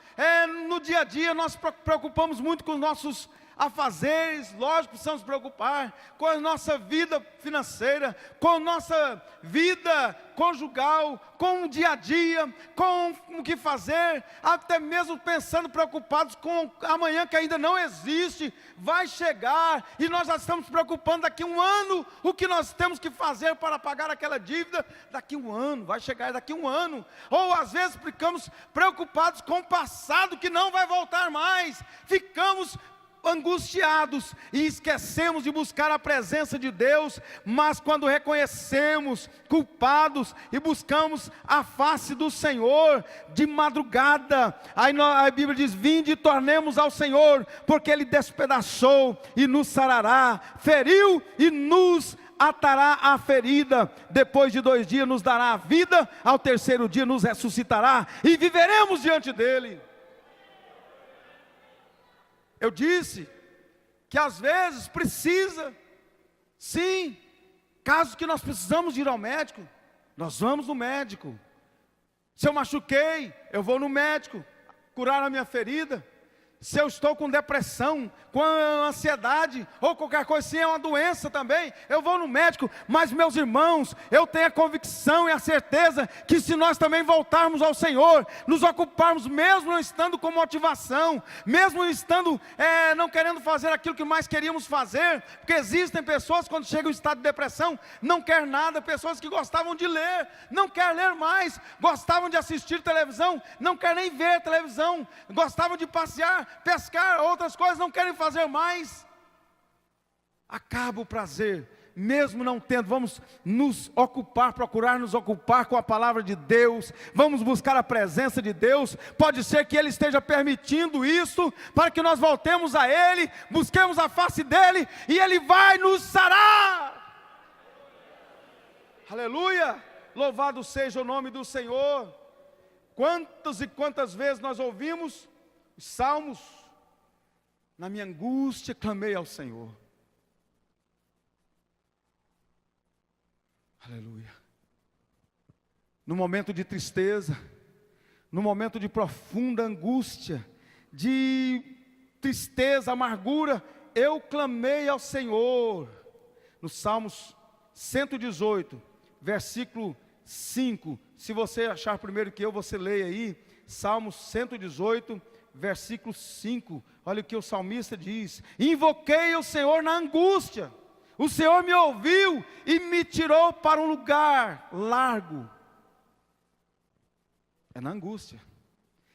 no dia a dia nós preocupamos muito com os nossos afazeres, lógico, precisamos preocupar com a nossa vida financeira, com a nossa vida conjugal, com o dia a dia, com o que fazer, até mesmo pensando, preocupados com amanhã que ainda não existe, vai chegar, e nós já estamos preocupando daqui a um ano, o que nós temos que fazer para pagar aquela dívida, daqui a um ano, vai chegar daqui a um ano, ou às vezes ficamos preocupados com o passado que não vai voltar mais, ficamos angustiados e esquecemos de buscar a presença de Deus, mas quando reconhecemos culpados e buscamos a face do Senhor de madrugada, aí a Bíblia diz: vinde e tornemos ao Senhor, porque Ele despedaçou e nos sarará, feriu e nos atará a ferida, depois de 2 dias nos dará a vida, ao 3º dia nos ressuscitará e viveremos diante dEle. Eu disse que às vezes precisa, sim, casos que nós precisamos de ir ao médico, nós vamos no médico. Se eu machuquei, eu vou no médico, curar a minha ferida. Se eu estou com depressão, com ansiedade, ou qualquer coisa assim, é uma doença também, eu vou no médico. Mas meus irmãos, eu tenho a convicção e a certeza, que se nós também voltarmos ao Senhor, nos ocuparmos, mesmo não estando com motivação, mesmo estando não querendo fazer aquilo que mais queríamos fazer, porque existem pessoas quando chegam em estado de depressão, não quer nada, pessoas que gostavam de ler, não quer ler mais, gostavam de assistir televisão, não quer nem ver televisão, gostavam de passear, pescar, outras coisas, não querem fazer mais. Acaba o prazer, mesmo não tendo. Vamos nos ocupar, procurar nos ocupar com a palavra de Deus, vamos buscar a presença de Deus. Pode ser que Ele esteja permitindo isso, para que nós voltemos a Ele, busquemos a face dEle, e Ele vai nos sarar. Aleluia, louvado seja o nome do Senhor. Quantas e quantas vezes nós ouvimos os salmos: na minha angústia clamei ao Senhor. Aleluia. No momento de tristeza, no momento de profunda angústia, de tristeza, amargura, eu clamei ao Senhor. No Salmos 118, versículo 5, se você achar primeiro que eu, você leia aí, Salmos 118, versículo 5, olha o que o salmista diz: invoquei o Senhor na angústia, o Senhor me ouviu e me tirou para um lugar largo. É na angústia,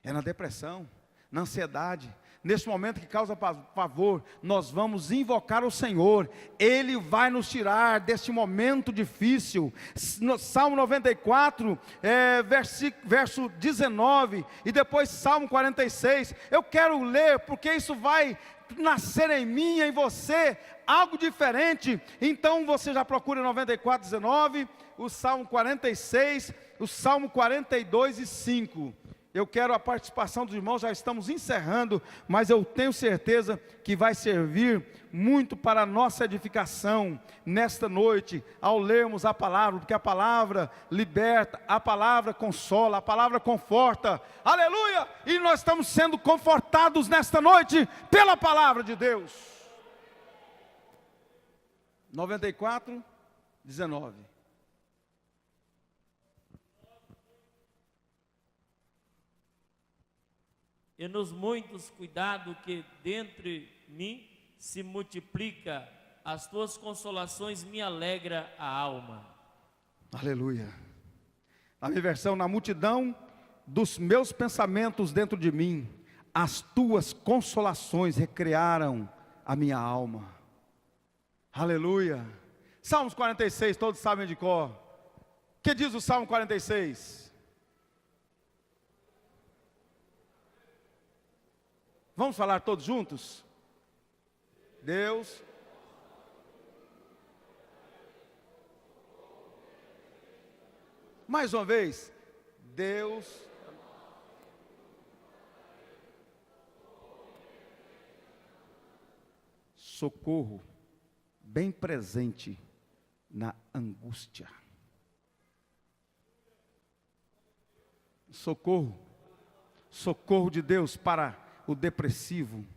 é na depressão, na ansiedade, neste momento que causa pavor, nós vamos invocar o Senhor, Ele vai nos tirar deste momento difícil. No Salmo 94, verso 19, e depois Salmo 46, eu quero ler, porque isso vai nascer em mim e em você, algo diferente. Então você já procura 94, 19, o Salmo 46, o Salmo 42 e 5, eu quero a participação dos irmãos, já estamos encerrando, mas eu tenho certeza que vai servir muito para a nossa edificação nesta noite, ao lermos a palavra, porque a palavra liberta, a palavra consola, a palavra conforta, aleluia, e nós estamos sendo confortados nesta noite, pela palavra de Deus. 94, 19. E nos muitos cuidados que dentre mim se multiplica, as tuas consolações me alegra a alma. Aleluia. A minha versão: na multidão dos meus pensamentos dentro de mim, as tuas consolações recrearam a minha alma. Aleluia. Salmos 46, todos sabem de cor. O que diz o Salmo 46? Vamos falar todos juntos? Deus. Mais uma vez. Deus. Socorro bem presente na angústia. Socorro. Socorro de Deus para o depressivo,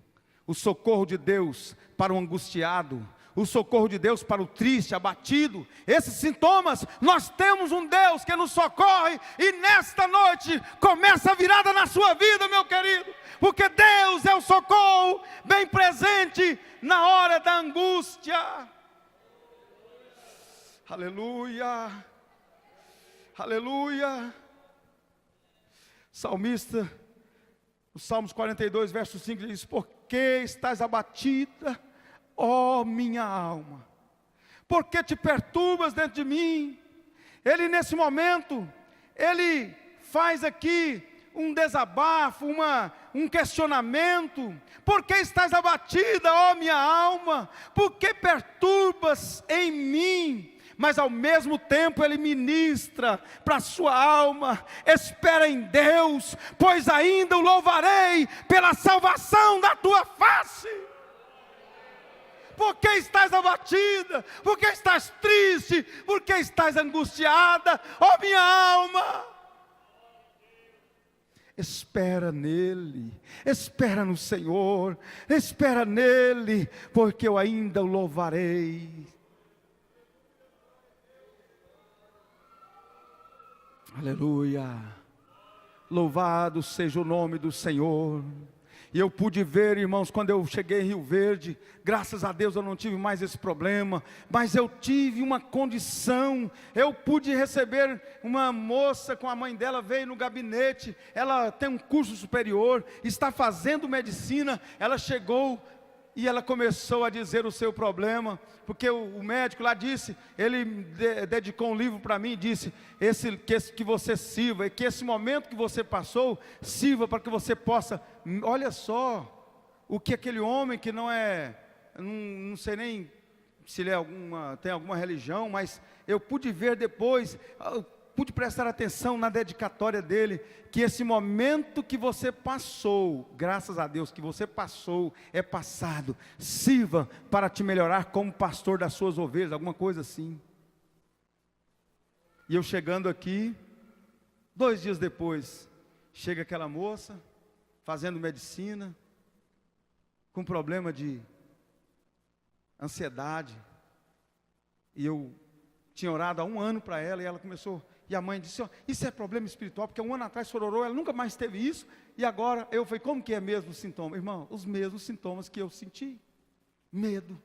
o socorro de Deus para o angustiado, o socorro de Deus para o triste, abatido. Esses sintomas, nós temos um Deus que nos socorre, e nesta noite começa a virada na sua vida, meu querido, porque Deus é o socorro bem presente na hora da angústia. Aleluia, aleluia. Salmista, o Salmos 42, verso 5 diz: que estás abatida, ó minha alma? Por que te perturbas dentro de mim? Ele nesse momento, ele faz aqui um desabafo, um questionamento. Por que estás abatida, ó minha alma? Por que perturbas em mim? Mas ao mesmo tempo ele ministra para a sua alma: espera em Deus, pois ainda o louvarei pela salvação da tua face. Por que estás abatida? Por que estás triste? Por que estás angustiada, ó minha alma? Espera nele, espera no Senhor, espera nele, porque eu ainda o louvarei. Aleluia, louvado seja o nome do Senhor. E eu pude ver, irmãos, quando eu cheguei em Rio Verde, graças a Deus eu não tive mais esse problema, mas eu tive uma condição. Eu pude receber uma moça, com a mãe dela, veio no gabinete, ela tem um curso superior, está fazendo medicina, ela chegou e ela começou a dizer o seu problema, porque o médico lá disse, ele dedicou um livro para mim e disse: que você sirva, e que esse momento que você passou, sirva para que você possa, olha só, o que aquele homem que não é, não sei nem se ele tem alguma religião, mas eu pude ver depois, pude prestar atenção na dedicatória dele, que esse momento que você passou, graças a Deus que você passou, é passado, sirva para te melhorar como pastor das suas ovelhas, alguma coisa assim. E eu chegando aqui, 2 dias depois, chega aquela moça, fazendo medicina, com problema de ansiedade, e eu tinha orado há 1 ano para ela, e ela começou. E a mãe disse: isso é problema espiritual, porque 1 ano atrás orou, ela nunca mais teve isso. E agora eu falei: como que é mesmo o sintoma? Irmão, os mesmos sintomas que eu senti: medo,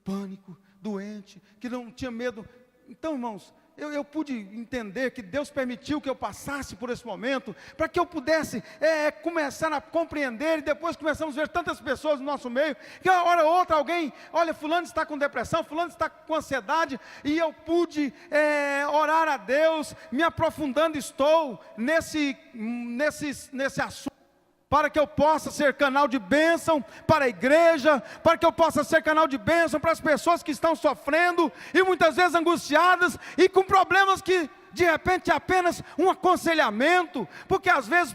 pânico, doente, que não tinha medo. Então, irmãos, eu pude entender que Deus permitiu que eu passasse por esse momento, para que eu pudesse começar a compreender. E depois começamos a ver tantas pessoas no nosso meio, que uma hora ou outra alguém, olha, fulano está com depressão, fulano está com ansiedade, e eu pude orar a Deus, me aprofundando estou nesse assunto, para que eu possa ser canal de bênção para a igreja, para que eu possa ser canal de bênção para as pessoas que estão sofrendo, e muitas vezes angustiadas, e com problemas que de repente é apenas um aconselhamento, porque às vezes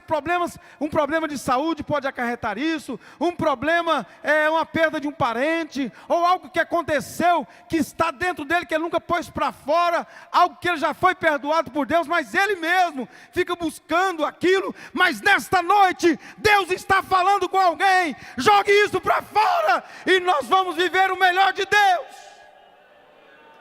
um problema de saúde pode acarretar isso, um problema é uma perda de um parente, ou algo que aconteceu, que está dentro dele, que ele nunca pôs para fora, algo que ele já foi perdoado por Deus, mas ele mesmo fica buscando aquilo. Mas nesta noite, Deus está falando com alguém: jogue isso para fora, e nós vamos viver o melhor de Deus.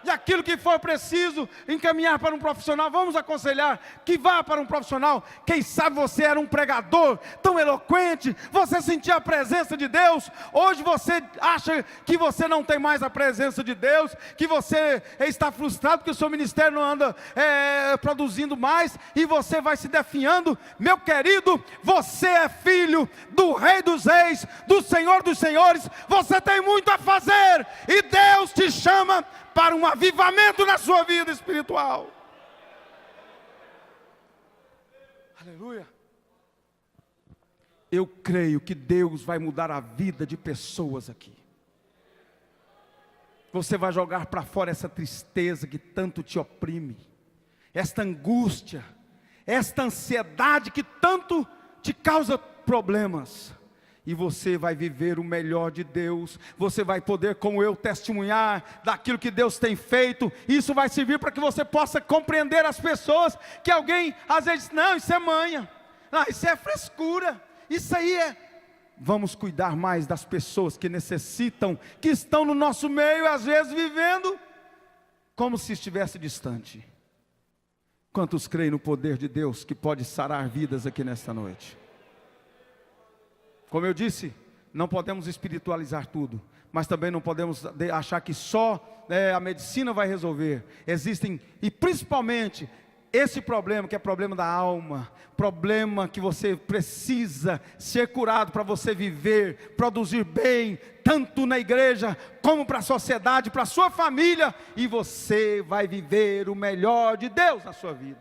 E aquilo que for preciso encaminhar para um profissional, vamos aconselhar que vá para um profissional. Quem sabe você era um pregador tão eloquente, você sentia a presença de Deus, hoje você acha que você não tem mais a presença de Deus, que você está frustrado, que o seu ministério não anda produzindo mais, e você vai se definhando. Meu querido, você é filho do Rei dos Reis, do Senhor dos Senhores, você tem muito a fazer, e Deus te chama para um avivamento na sua vida espiritual. Aleluia. Eu creio que Deus vai mudar a vida de pessoas aqui. Você vai jogar para fora essa tristeza que tanto te oprime, esta angústia, esta ansiedade que tanto te causa problemas. E você vai viver o melhor de Deus. Você vai poder, como eu, testemunhar daquilo que Deus tem feito. Isso vai servir para que você possa compreender as pessoas. Que alguém às vezes diz: não, isso é manha, não, isso é frescura, isso aí é... Vamos cuidar mais das pessoas que necessitam, que estão no nosso meio, às vezes vivendo como se estivesse distante. Quantos creem no poder de Deus que pode sarar vidas aqui nesta noite? Como eu disse, não podemos espiritualizar tudo, mas também não podemos achar que só a medicina vai resolver. Existem, e principalmente, esse problema que é problema da alma, problema que você precisa ser curado para você viver, produzir bem, tanto na igreja, como para a sociedade, para a sua família, e você vai viver o melhor de Deus na sua vida.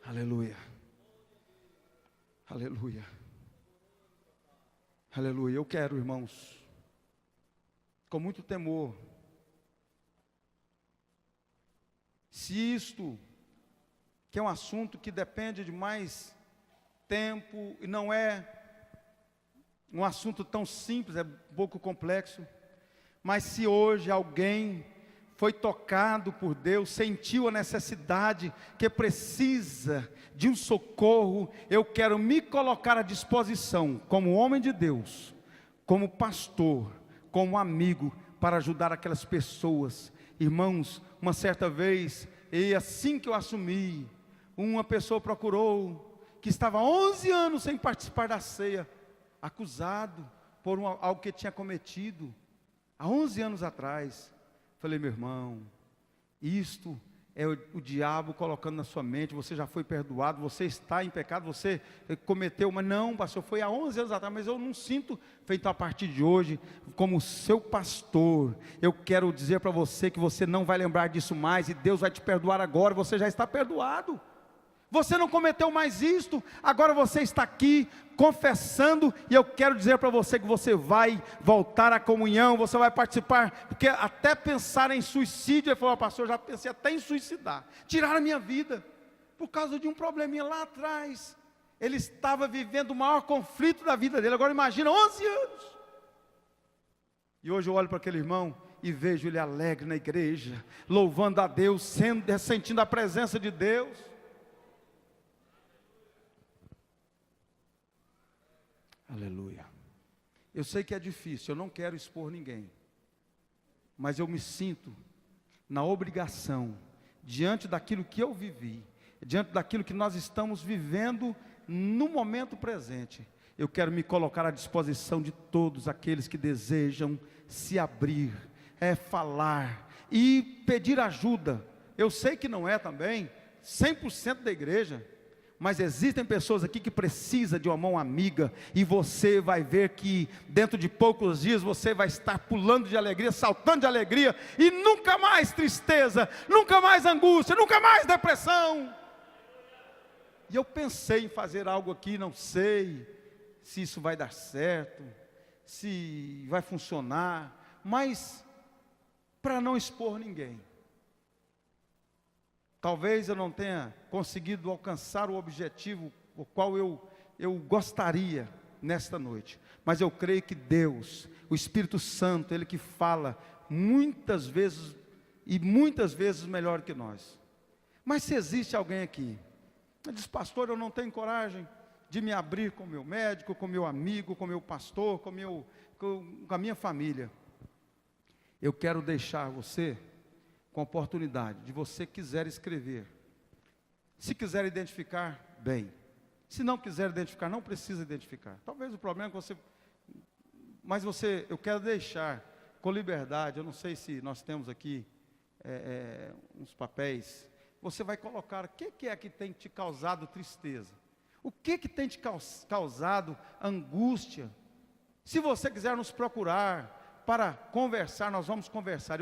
Aleluia, aleluia, aleluia. Eu quero, irmãos, com muito temor, se isto, que é um assunto que depende de mais tempo, e não é um assunto tão simples, é um pouco complexo, mas se hoje alguém foi tocado por Deus, sentiu a necessidade, que precisa de um socorro, eu quero me colocar à disposição, como homem de Deus, como pastor, como amigo, para ajudar aquelas pessoas. Irmãos, uma certa vez, e assim que eu assumi, uma pessoa procurou, que estava há 11 anos sem participar da ceia, acusado por algo que tinha cometido, há 11 anos atrás. Falei, meu irmão, isto é o diabo colocando na sua mente, você já foi perdoado, você está em pecado, você cometeu, mas não, pastor, foi há 11 anos atrás, mas eu não sinto. Feito a partir de hoje, como seu pastor, eu quero dizer para você que você não vai lembrar disso mais, e Deus vai te perdoar agora, você já está perdoado. Você não cometeu mais isto, agora você está aqui confessando, e eu quero dizer para você que você vai voltar à comunhão, você vai participar, porque até pensar em suicídio, ele falou, pastor, eu já pensei até em suicidar, tirar a minha vida, por causa de um probleminha lá atrás. Ele estava vivendo o maior conflito da vida dele, agora imagina, 11 anos, e hoje eu olho para aquele irmão, e vejo ele alegre na igreja, louvando a Deus, sentindo a presença de Deus. Aleluia. Eu sei que é difícil, eu não quero expor ninguém, mas eu me sinto na obrigação, diante daquilo que eu vivi, diante daquilo que nós estamos vivendo no momento presente, eu quero me colocar à disposição de todos aqueles que desejam se abrir, falar e pedir ajuda. Eu sei que não é também 100% da igreja, mas existem pessoas aqui que precisam de uma mão amiga, e você vai ver que dentro de poucos dias você vai estar pulando de alegria, saltando de alegria, e nunca mais tristeza, nunca mais angústia, nunca mais depressão. E eu pensei em fazer algo aqui, não sei se isso vai dar certo, se vai funcionar, mas para não expor ninguém. Talvez eu não tenha conseguido alcançar o objetivo o qual eu gostaria nesta noite, mas eu creio que Deus, o Espírito Santo, Ele que fala muitas vezes, e muitas vezes melhor que nós. Mas se existe alguém aqui, diz, pastor, eu não tenho coragem de me abrir com meu médico, com meu amigo, com meu pastor, com a minha família, eu quero deixar você com a oportunidade de você quiser escrever. Se quiser identificar, bem. Se não quiser identificar, não precisa identificar. Talvez o problema é que você... Mas eu quero deixar com liberdade, eu não sei se nós temos aqui uns papéis. Você vai colocar o que é que tem te causado tristeza. O que tem te causado angústia. Se você quiser nos procurar para conversar, nós vamos conversar.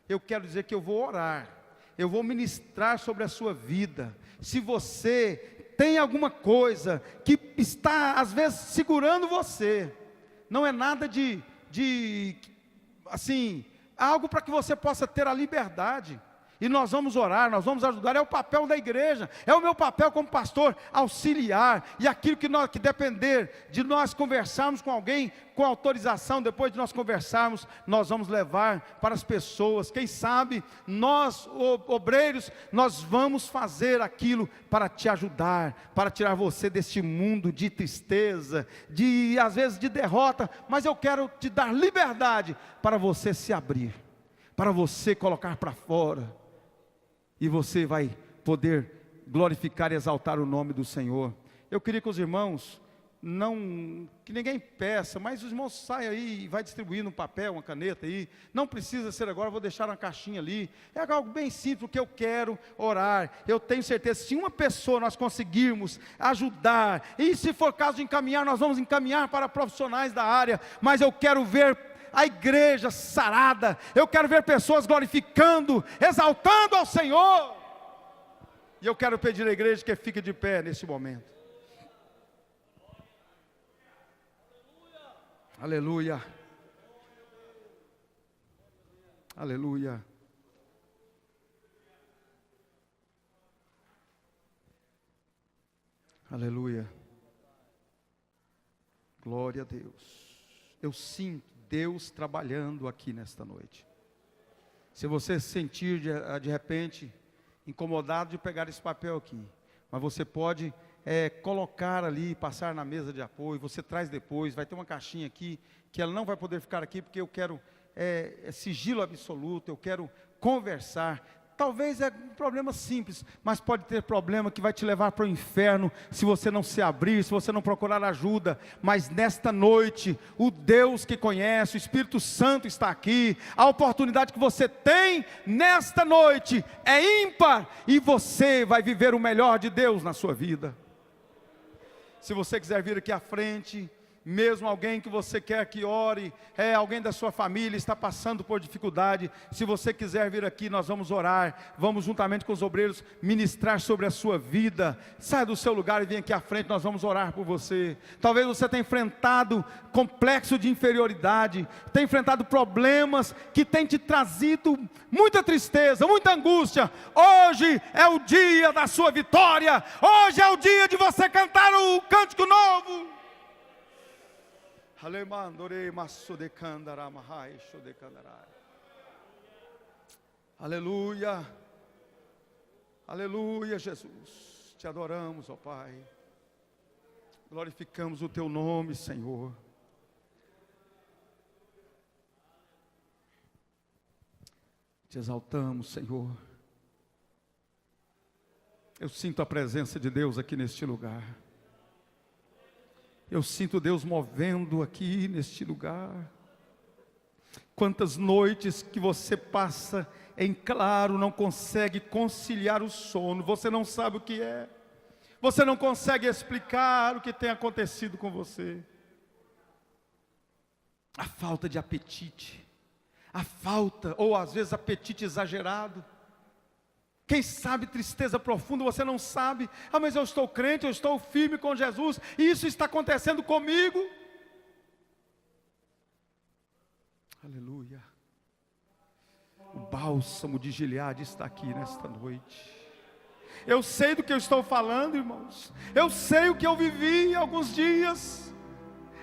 Eu quero dizer que eu vou orar, eu vou ministrar sobre a sua vida. Se você tem alguma coisa que está, às vezes, segurando você, não é nada assim, algo para que você possa ter a liberdade. E nós vamos orar, nós vamos ajudar, é o papel da igreja, é o meu papel como pastor, auxiliar, e aquilo que depender de nós conversarmos com alguém, com autorização, depois de nós conversarmos, nós vamos levar para as pessoas, quem sabe, nós, obreiros, nós vamos fazer aquilo para te ajudar, para tirar você deste mundo de tristeza, às vezes de derrota, mas eu quero te dar liberdade, para você se abrir, para você colocar para fora, e você vai poder glorificar e exaltar o nome do Senhor. Eu queria que os irmãos, que ninguém peça, mas os irmãos saem aí e vai distribuindo um papel, uma caneta aí. Não precisa ser agora, vou deixar uma caixinha ali. É algo bem simples, que eu quero orar. Eu tenho certeza, se uma pessoa nós conseguirmos ajudar, e se for caso de encaminhar, nós vamos encaminhar para profissionais da área, mas eu quero ver a igreja sarada, eu quero ver pessoas glorificando, exaltando ao Senhor. E eu quero pedir à igreja que fique de pé nesse momento. Aleluia. Aleluia. Aleluia. Glória a Deus. Eu sinto Deus trabalhando aqui nesta noite. Se você se sentir de repente incomodado de pegar esse papel aqui, mas você pode colocar ali, passar na mesa de apoio, você traz depois, vai ter uma caixinha aqui, que ela não vai poder ficar aqui, porque eu quero sigilo absoluto, eu quero conversar. Talvez é um problema simples, mas pode ter problema que vai te levar para o inferno, se você não se abrir, se você não procurar ajuda. Mas nesta noite, o Deus que conhece, o Espírito Santo está aqui. A oportunidade que você tem nesta noite é ímpar, e você vai viver o melhor de Deus na sua vida. Se você quiser vir aqui à frente, mesmo alguém que você quer que ore, alguém da sua família está passando por dificuldade, se você quiser vir aqui, nós vamos orar, vamos juntamente com os obreiros ministrar sobre a sua vida. Saia do seu lugar e venha aqui à frente, nós vamos orar por você. Talvez você tenha enfrentado complexo de inferioridade, tenha enfrentado problemas que têm te trazido muita tristeza, muita angústia. Hoje é o dia da sua vitória, hoje é o dia de você cantar o cântico novo. Aleluia, aleluia, Jesus, te adoramos, ó Pai, glorificamos o teu nome, Senhor. Te exaltamos, Senhor. Eu sinto a presença de Deus aqui neste lugar. Eu sinto Deus movendo aqui neste lugar. Quantas noites que você passa em claro, não consegue conciliar o sono, você não sabe o que é, você não consegue explicar o que tem acontecido com você. A falta de apetite, a falta, ou às vezes apetite exagerado. Quem sabe tristeza profunda, você não sabe. Mas eu estou crente, eu estou firme com Jesus, e isso está acontecendo comigo. Aleluia. O bálsamo de Gileade está aqui nesta noite. Eu sei do que eu estou falando, irmãos. Eu sei o que eu vivi em alguns dias.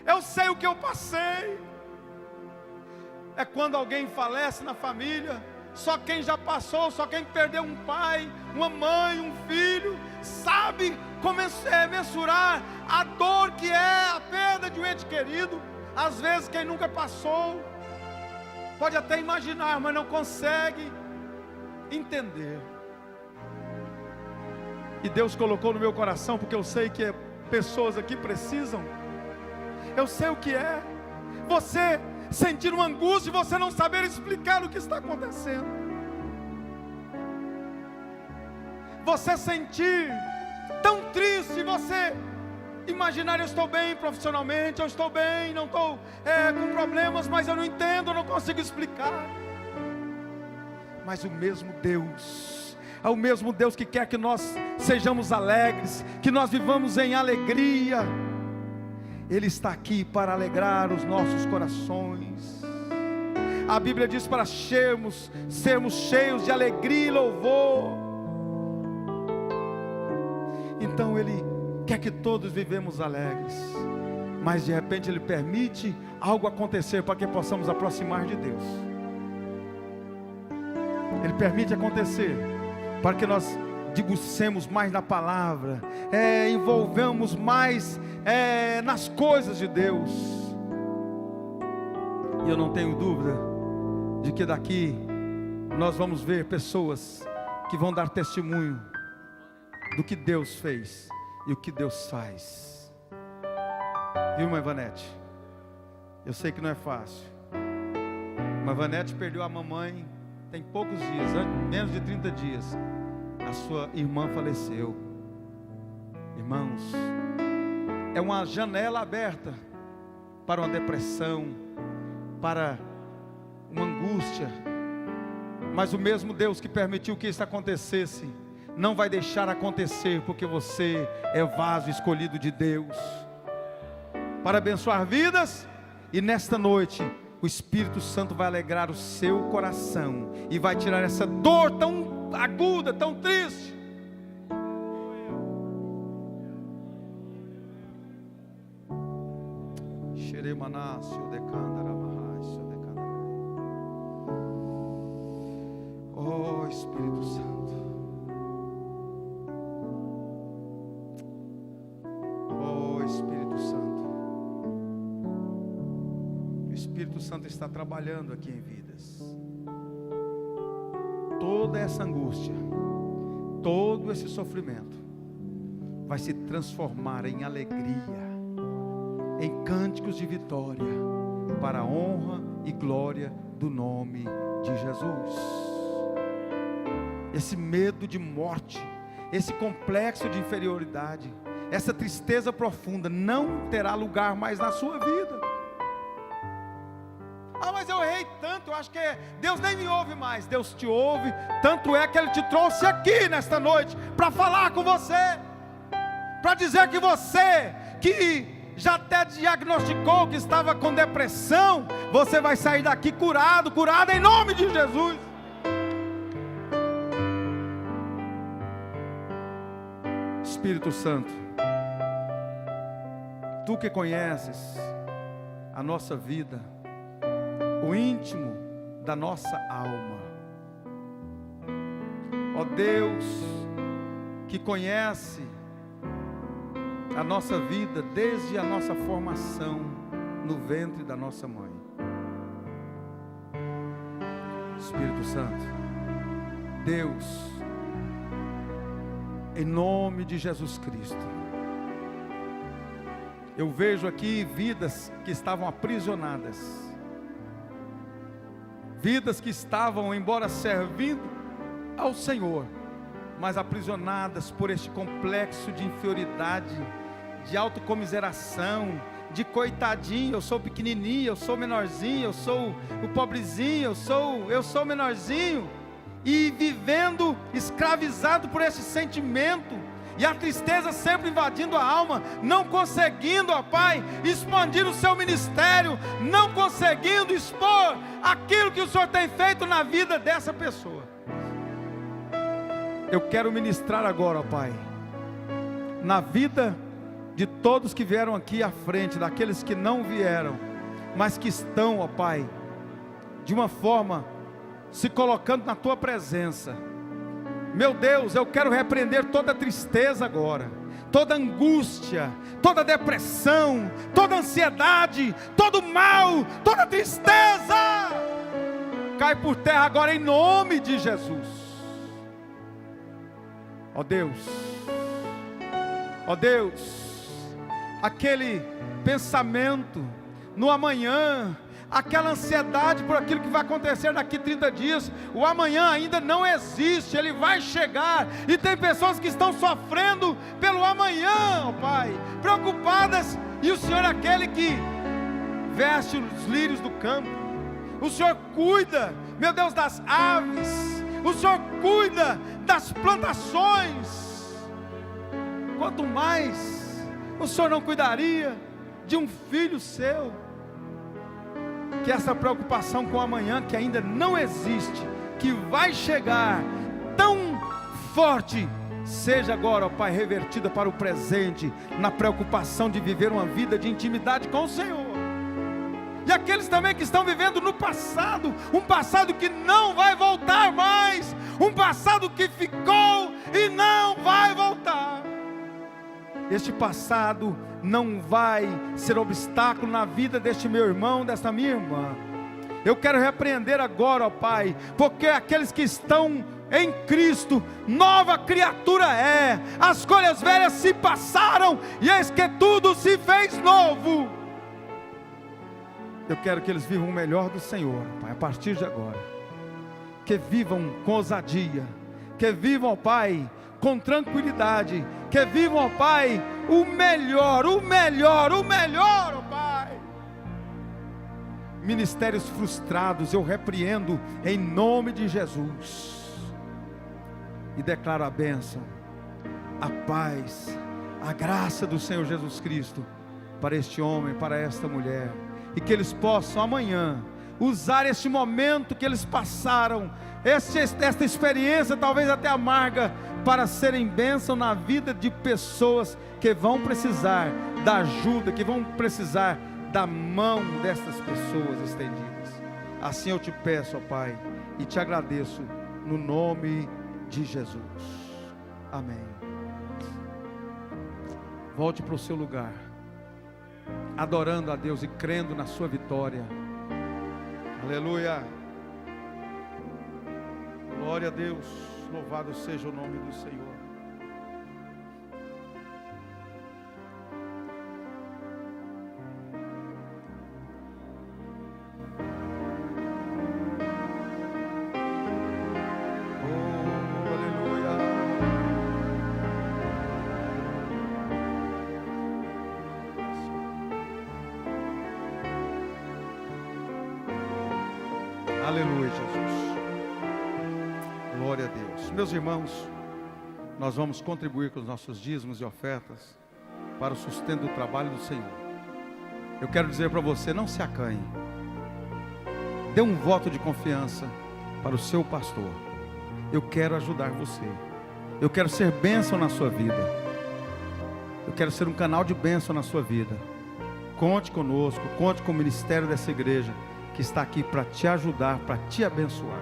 Eu sei o que eu passei. É quando alguém falece na família. Só quem já passou, só quem perdeu um pai, uma mãe, um filho, sabe como mensurar a dor que é a perda de um ente querido. Às vezes quem nunca passou, pode até imaginar, mas não consegue entender. E Deus colocou no meu coração, porque eu sei que pessoas aqui precisam. Eu sei o que é você sentir uma angústia e você não saber explicar o que está acontecendo. Você sentir tão triste, você imaginar: eu estou bem profissionalmente, eu estou bem, não estou com problemas, mas eu não entendo, eu não consigo explicar. Mas o mesmo Deus, é o mesmo Deus que quer que nós sejamos alegres, que nós vivamos em alegria. Ele está aqui para alegrar os nossos corações. A Bíblia diz para sermos cheios de alegria e louvor. Então Ele quer que todos vivemos alegres, mas de repente Ele permite algo acontecer para que possamos aproximar de Deus. Ele permite acontecer para que nós debrucemos mais na palavra, envolvamos mais nas coisas de Deus. E eu não tenho dúvida de que daqui nós vamos ver pessoas que vão dar testemunho do que Deus fez e o que Deus faz. Viu, mãe Vanete? Eu sei que não é fácil. Mãe Vanete perdeu a mamãe tem poucos dias, menos de 30 dias. A sua irmã faleceu. Irmãos, é uma janela aberta para uma depressão, para uma angústia. Mas o mesmo Deus que permitiu que isso acontecesse, não vai deixar acontecer, porque você é vaso escolhido de Deus para abençoar vidas. E nesta noite o Espírito Santo vai alegrar o seu coração e vai tirar essa dor tão aguda, tão triste. Oh, Espírito Santo. Oh, Espírito Santo. O Espírito Santo está trabalhando aqui em vidas. Toda essa angústia, todo esse sofrimento vai se transformar em alegria, em cânticos de vitória, para a honra e glória do nome de Jesus. Esse medo de morte, esse complexo de inferioridade, essa tristeza profunda não terá lugar mais na sua vida. Ah, mas eu errei tanto, eu acho que Deus nem me ouve mais. Deus te ouve, tanto é que Ele te trouxe aqui nesta noite para falar com você, para dizer que você, que já até diagnosticou que estava com depressão, você vai sair daqui curado em nome de Jesus. Espírito Santo, Tu que conheces a nossa vida, o íntimo da nossa alma, ó Deus, que conhece a nossa vida desde a nossa formação no ventre da nossa mãe. Espírito Santo, Deus, em nome de Jesus Cristo, eu vejo aqui vidas que estavam aprisionadas, vidas que estavam, embora servindo ao Senhor, mas aprisionadas por este complexo de inferioridade, de autocomiseração, de coitadinho, eu sou pequenininho, eu sou menorzinho, eu sou o pobrezinho, eu sou menorzinho, e vivendo escravizado por esse sentimento, e a tristeza sempre invadindo a alma, não conseguindo, ó Pai, expandir o seu ministério, não conseguindo expor aquilo que o Senhor tem feito na vida dessa pessoa. Eu quero ministrar agora, ó Pai, na vida de todos que vieram aqui à frente, daqueles que não vieram, mas que estão, ó Pai, de uma forma se colocando na Tua presença. Meu Deus, eu quero repreender toda tristeza agora, toda angústia, toda depressão, toda ansiedade, todo mal, toda tristeza, cai por terra agora em nome de Jesus. Ó Deus, aquele pensamento no amanhã, aquela ansiedade por aquilo que vai acontecer daqui 30 dias, o amanhã ainda não existe, ele vai chegar, e tem pessoas que estão sofrendo pelo amanhã, ó Pai, preocupadas, e o Senhor é aquele que veste os lírios do campo, o Senhor cuida, meu Deus, das aves, o Senhor cuida das plantações, quanto mais o Senhor não cuidaria de um filho seu? Que essa preocupação com o amanhã, que ainda não existe, que vai chegar tão forte, seja agora, ó Pai, revertida para o presente, na preocupação de viver uma vida de intimidade com o Senhor. E aqueles também que estão vivendo no passado, um passado que não vai voltar mais, um passado que ficou e não vai voltar. Este passado não vai ser obstáculo na vida deste meu irmão, desta minha irmã. Eu quero repreender agora, ó Pai, porque aqueles que estão em Cristo, nova criatura é. As coisas velhas se passaram e eis que tudo se fez novo. Eu quero que eles vivam o melhor do Senhor, Pai, a partir de agora. Que vivam com ousadia, que vivam, ó Pai, com tranquilidade, que vivam, ó Pai, o melhor, ó Pai. Ministérios frustrados eu repreendo em nome de Jesus e declaro a bênção, a paz, a graça do Senhor Jesus Cristo para este homem, para esta mulher, e que eles possam amanhã usar este momento que eles passaram, esta experiência talvez até amarga, para serem bênção na vida de pessoas que vão precisar da ajuda, que vão precisar da mão destas pessoas estendidas. Assim eu te peço, ó Pai, e te agradeço no nome de Jesus. Amém. Volte para o seu lugar, adorando a Deus e crendo na sua vitória. Aleluia. Glória a Deus. Louvado seja o nome do Senhor. Aleluia, Jesus. Glória a Deus. Meus irmãos, nós vamos contribuir com os nossos dízimos e ofertas para o sustento do trabalho do Senhor. Eu quero dizer para você, não se acanhe. Dê um voto de confiança para o seu pastor. Eu quero ajudar você. Eu quero ser bênção na sua vida. Eu quero ser um canal de bênção na sua vida. Conte conosco, conte com o ministério dessa igreja, que está aqui para te ajudar, para te abençoar.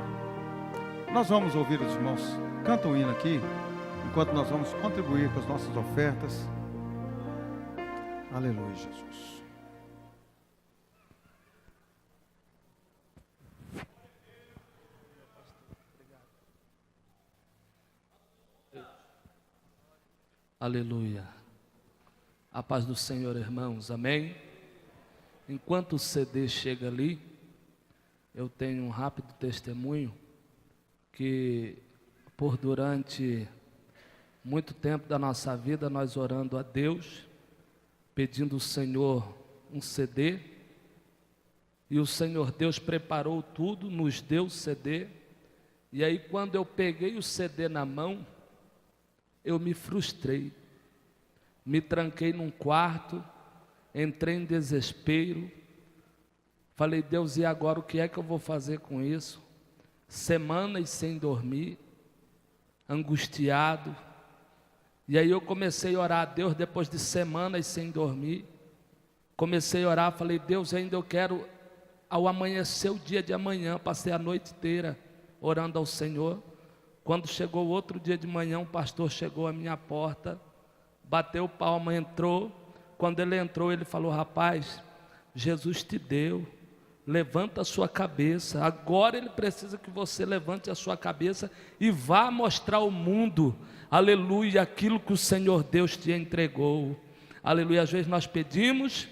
Nós vamos ouvir os irmãos cantam um hino aqui, enquanto nós vamos contribuir com as nossas ofertas. Aleluia, Jesus. Aleluia. A paz do Senhor, irmãos, amém? Enquanto o CD chega ali, eu tenho um rápido testemunho que durante muito tempo da nossa vida nós orando a Deus, pedindo ao Senhor um CD, e o Senhor Deus preparou tudo, nos deu o CD, e aí quando eu peguei o CD na mão, eu me frustrei, me tranquei num quarto, entrei em desespero, falei, Deus, e agora o que é que eu vou fazer com isso? Semanas sem dormir, angustiado, e aí eu comecei a orar a Deus, depois de semanas sem dormir, comecei a orar, falei, Deus, ainda eu quero, ao amanhecer o dia de amanhã, passei a noite inteira orando ao Senhor. Quando chegou o outro dia de manhã, um pastor chegou à minha porta, bateu palma, entrou. Quando ele entrou, ele falou, rapaz, Jesus te deu, levanta a sua cabeça, agora ele precisa que você levante a sua cabeça e vá mostrar ao mundo, aleluia, aquilo que o Senhor Deus te entregou, aleluia. Às vezes nós pedimos,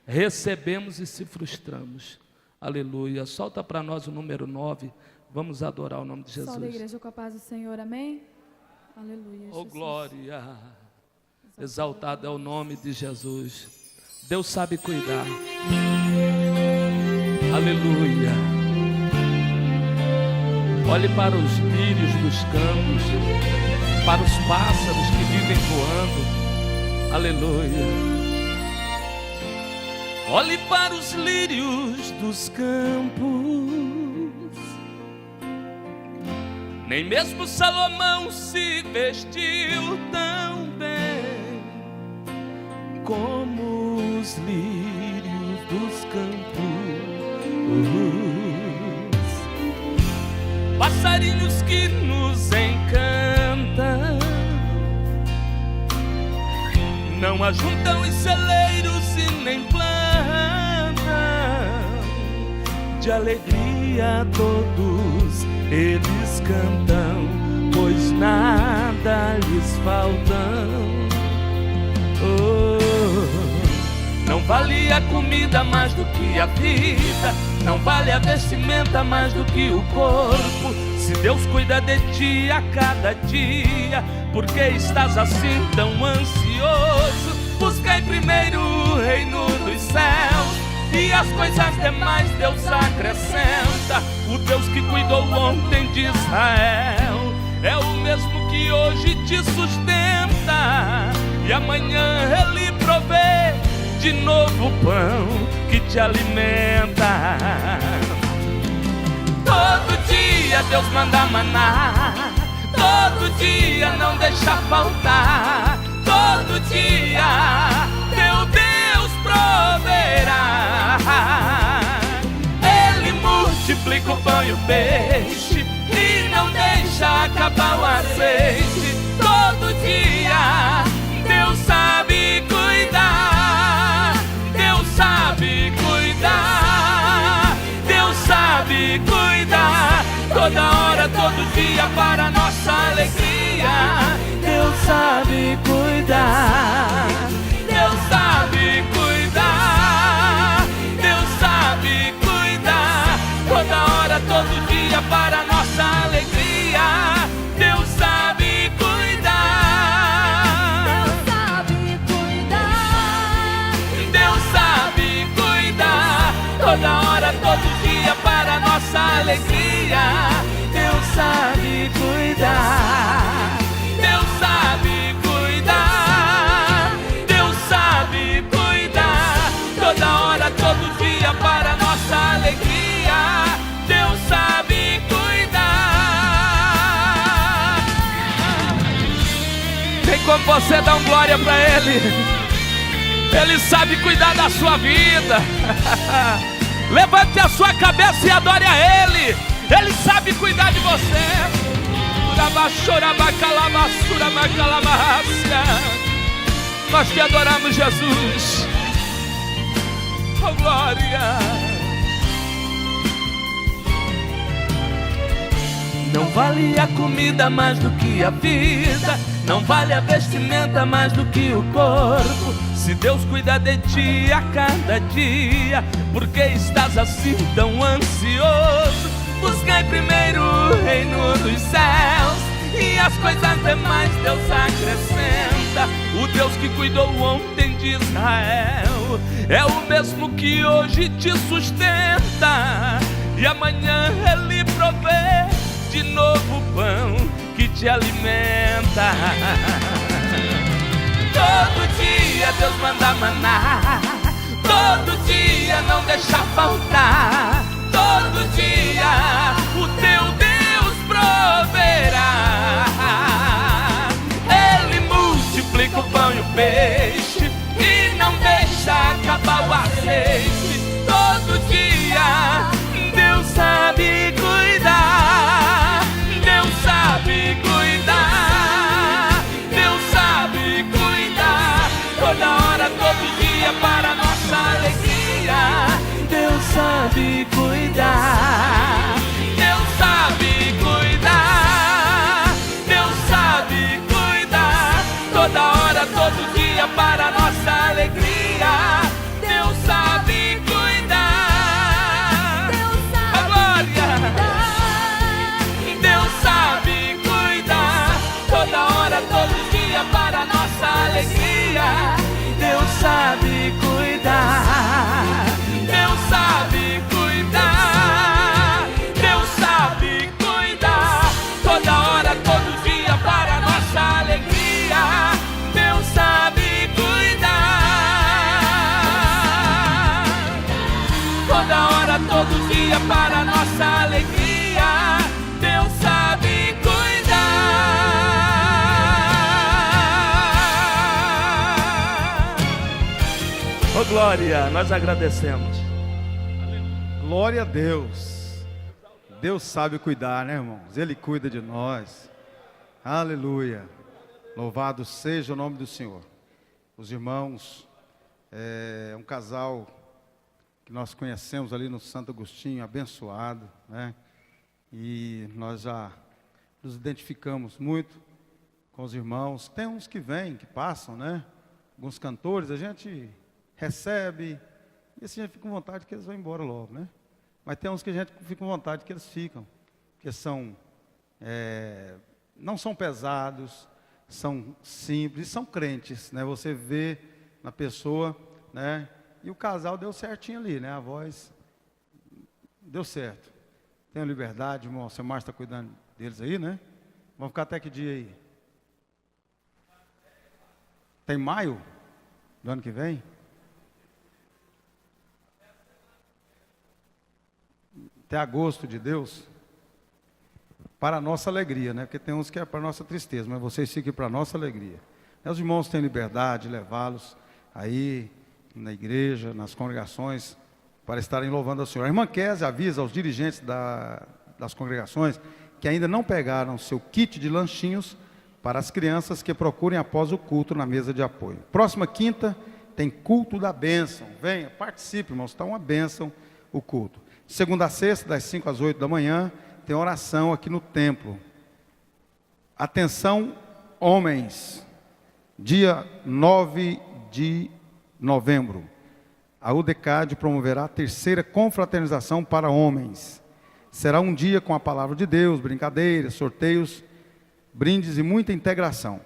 recebemos e se frustramos, aleluia. Solta para nós o número 9, vamos adorar o nome de Jesus. Só da igreja com a paz do Senhor, amém? Aleluia, Oh Jesus. glória, exaltado é o nome de Jesus. Deus sabe cuidar. Aleluia. Olhe para os lírios dos campos, para os pássaros que vivem voando. Aleluia. Olhe para os lírios dos campos. Nem mesmo Salomão se vestiu tão bem como os lírios dos campos. Passarinhos que nos encantam, não ajuntam em celeiros e nem plantam, de alegria todos eles cantam. pois nada lhes faltam. Não vale a comida mais do que a vida, não vale a vestimenta mais do que o corpo. Se Deus cuida de ti a cada dia, por que estás assim tão ansioso? Buscai primeiro o reino dos céus, e as coisas demais Deus acrescenta. O Deus que cuidou ontem de Israel é o mesmo que hoje te sustenta, e amanhã Ele provê de novo pão que te alimenta. Todo dia Deus manda maná, todo dia não deixa faltar, todo dia teu Deus proverá. Ele multiplica o pão e o peixe e não deixa acabar o azeite. Todo dia Deus sabe cuidar, Deus sabe cuidar, Deus sabe cuidar. Toda hora, todo dia, para nossa alegria, Deus sabe cuidar, Deus sabe cuidar, Deus sabe cuidar. Toda hora, todo dia, para nossa alegria, Deus sabe cuidar, Deus sabe cuidar, Deus sabe cuidar. Toda hora, todo dia, para nossa alegria, Deus sabe cuidar, Deus sabe cuidar, Deus sabe cuidar. Toda hora, todo dia, para nossa alegria, Deus sabe cuidar. Tem como você dar glória para Ele? Ele sabe cuidar da sua vida. Levante a sua cabeça e adore a Ele. Ele sabe cuidar de você. Nós te adoramos, Jesus. Oh, glória. Não vale a comida mais do que a vida, não vale a vestimenta mais do que o corpo. Se Deus cuida de ti a cada dia, por que estás assim tão ansioso? Buscai primeiro o reino dos céus, e as coisas demais Deus acrescenta. O Deus que cuidou ontem de Israel é o mesmo que hoje te sustenta, e amanhã Ele provê de novo pão que te alimenta. Todo dia Deus manda maná, todo dia não deixa faltar, todo dia o teu Deus proverá. Ele multiplica o pão e o peixe e não deixa acabar o azeite. Todo dia Deus sabe cuidar, Deus sabe cuidar, Deus sabe cuidar. Toda hora, todo dia, para nossa alegria, Deus sabe cuidar, Deus sabe cuidar, Deus sabe cuidar. Toda hora, todo dia, para nossa alegria, Deus sabe cuidar. Deus sabe A glória. cuidar, Deus sabe cuidar. Toda hora, todo dia, para nossa alegria, Deus sabe cuidar, Deus sabe cuidar, Deus sabe cuidar. Toda hora, todo dia, para nossa alegria, Deus sabe cuidar. Toda hora, todo dia, para nossa alegria, Deus sabe cuidar. Oh, glória, nós agradecemos. Glória a Deus. Deus sabe cuidar, né, irmãos? Ele cuida de nós. Aleluia. Louvado seja o nome do Senhor. Os irmãos, um casal que nós conhecemos ali no Santo Agostinho, abençoado, né? E nós já nos identificamos muito com os irmãos. Tem uns que vêm, que passam, né? Alguns cantores, a gente recebe, e assim a gente fica com vontade que eles vão embora logo, né? Mas tem uns que a gente fica com vontade que eles ficam, porque não são pesados, são simples, são crentes, né? Você vê na pessoa, né? E o casal deu certinho ali, né? A voz deu certo. Tenham liberdade, irmão. Você mais está cuidando deles aí, né? Vão ficar até que dia aí? Tem maio do ano que vem? Até agosto de Deus? Para a nossa alegria, né? Porque tem uns que é para a nossa tristeza, mas vocês fiquem para a nossa alegria. Os irmãos têm liberdade de levá-los aí na igreja, nas congregações, para estarem louvando ao Senhor. A irmã Kézia avisa aos dirigentes das congregações que ainda não pegaram seu kit de lanchinhos para as crianças que procurem após o culto na mesa de apoio. Próxima quinta tem culto da bênção. Venha, participe, irmãos, está uma bênção o culto. Segunda a sexta, das 5 às 8 da manhã, tem oração aqui no templo. Atenção, homens, dia 9 de novembro, a UDECAD promoverá a terceira confraternização para homens. Será um dia com a palavra de Deus, brincadeiras, sorteios, brindes e muita integração.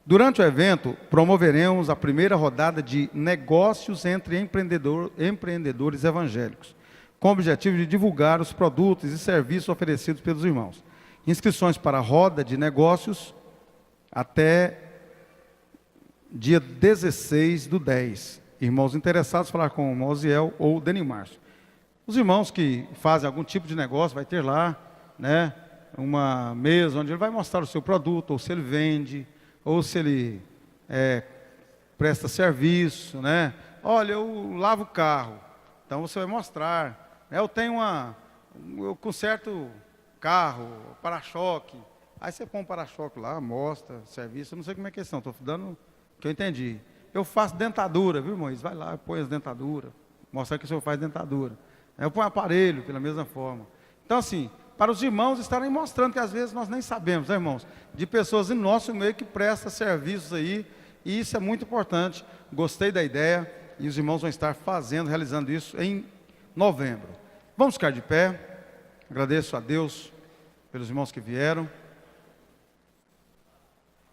Durante o evento, promoveremos a primeira rodada de negócios entre empreendedores evangélicos, com o objetivo de divulgar os produtos e serviços oferecidos pelos irmãos. Inscrições para a roda de negócios até dia 16/10. Irmãos interessados, falar com o irmão Oziel ou o Deni Márcio. Os irmãos que fazem algum tipo de negócio, vai ter lá, né, uma mesa onde ele vai mostrar o seu produto, ou se ele vende, ou se ele presta serviço, né? Olha, eu lavo o carro, então você vai mostrar. Eu eu conserto carro, para-choque. Aí você põe um para-choque lá, mostra, serviço, eu não sei como é que são, estou dando o que eu entendi. Eu faço dentadura, viu, irmãos? Vai lá, põe as dentaduras, mostrar que o senhor faz dentadura. Eu ponho aparelho, pela mesma forma. Então, assim, para os irmãos estarem mostrando que às vezes nós nem sabemos, né, irmãos? De pessoas em nosso meio que prestam serviços aí, e isso é muito importante. Gostei da ideia, e os irmãos vão estar realizando isso em novembro. Vamos ficar de pé. Agradeço a Deus pelos irmãos que vieram.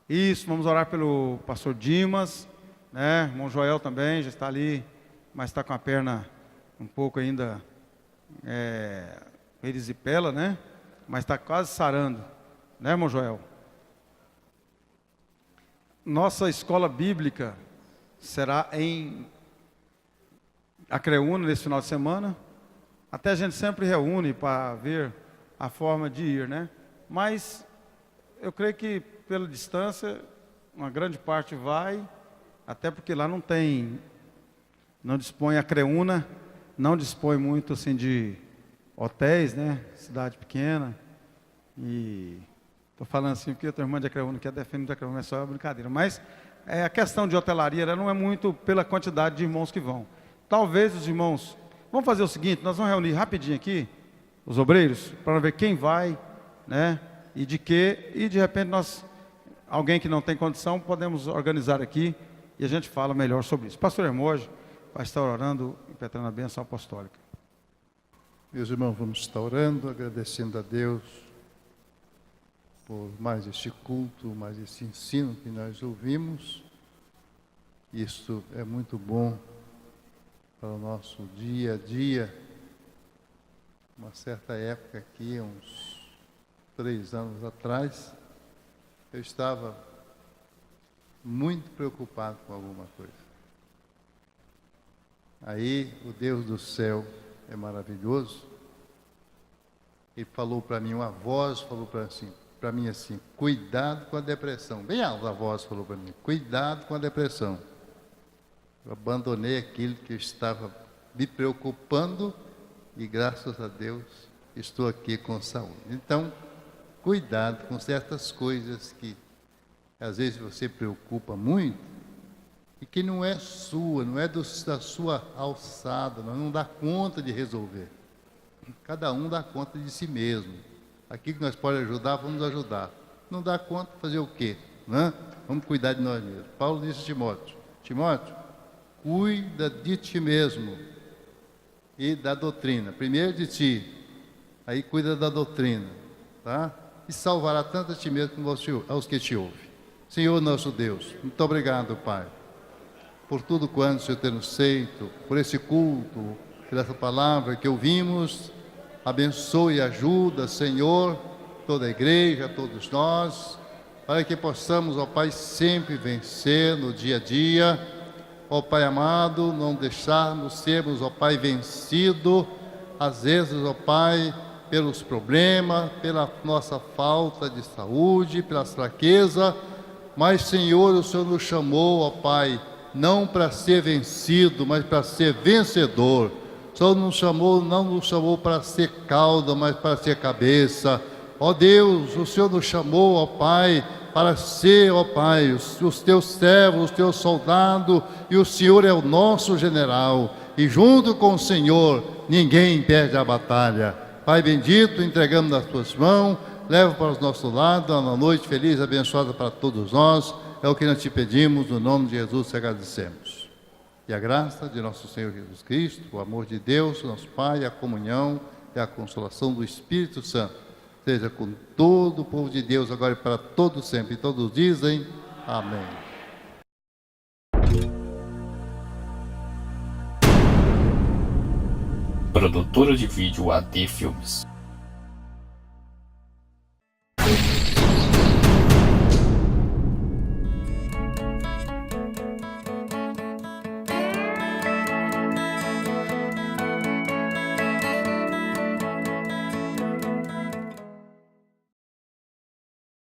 Isso, vamos orar pelo pastor Dimas, né? Irmão Joel também, já está ali, mas está com a perna um pouco ainda erisipela, né? Mas está quase sarando, né, irmão Joel? Nossa escola bíblica será em Acreúna nesse final de semana. Até a gente sempre reúne para ver a forma de ir, né? Mas eu creio que pela distância, uma grande parte vai, até porque lá não dispõe, Acreúna não dispõe muito assim de hotéis, né? Cidade pequena. E estou falando assim porque a tua irmã de Acreúna que defende de Acreúna, é só uma brincadeira. Mas a questão de hotelaria ela não é muito pela quantidade de irmãos que vão. Talvez os irmãos... Vamos fazer o seguinte, nós vamos reunir rapidinho aqui, os obreiros, para ver quem vai, né? E de repente alguém que não tem condição, podemos organizar aqui e a gente fala melhor sobre isso. Pastor Hermógenes vai estar orando e impetrando a bênção apostólica. Meus irmãos, vamos estar orando, agradecendo a Deus por mais este culto, mais esse ensino que nós ouvimos. Isso é muito bom para o nosso dia a dia. Uma certa época aqui, uns 3 anos atrás, eu estava muito preocupado com alguma coisa. Aí, o Deus do céu é maravilhoso. Ele falou para mim, uma voz falou para mim assim, cuidado com a depressão. Bem alta a voz falou para mim, cuidado com a depressão. Eu abandonei aquilo que eu estava me preocupando e graças a Deus estou aqui com saúde. Então, cuidado com certas coisas que às vezes você preocupa muito e que não é sua, não é da sua alçada, não dá conta de resolver. Cada um dá conta de si mesmo. Aqui que nós podemos ajudar, vamos ajudar. Não dá conta, fazer o quê? Né? Vamos cuidar de nós mesmos. Paulo disse a Timóteo: Timóteo, cuida de ti mesmo e da doutrina. Primeiro de ti, aí cuida da doutrina, tá? E salvará tanto a ti mesmo como aos que te ouvem. Senhor nosso Deus, muito obrigado, Pai, por tudo quanto o Senhor tem nos feito, por esse culto, por essa palavra que ouvimos. Abençoe e ajuda, Senhor, toda a igreja, todos nós, para que possamos, ó Pai, sempre vencer no dia a dia. Ó Pai amado, não deixarmos sermos, ó Pai, vencido, às vezes, ó Pai, pelos problemas, pela nossa falta de saúde, pela fraqueza, mas, Senhor, o Senhor nos chamou, ó Pai, não para ser vencido, mas para ser vencedor. O Senhor não nos chamou para ser cauda, mas para ser cabeça. Ó Deus, o Senhor nos chamou, ó Pai, para ser, ó Pai, os teus servos, os teus soldados, e o Senhor é o nosso general. E junto com o Senhor, ninguém perde a batalha. Pai bendito, entregamos nas tuas mãos, leva para os nossos lados, uma noite feliz, abençoada para todos nós. É o que nós te pedimos, no nome de Jesus te agradecemos. E a graça de nosso Senhor Jesus Cristo, o amor de Deus, nosso Pai, a comunhão e a consolação do Espírito Santo, seja com todo o povo de Deus, agora e para todos sempre. E todos dizem amém. Produtora de vídeo AD Filmes.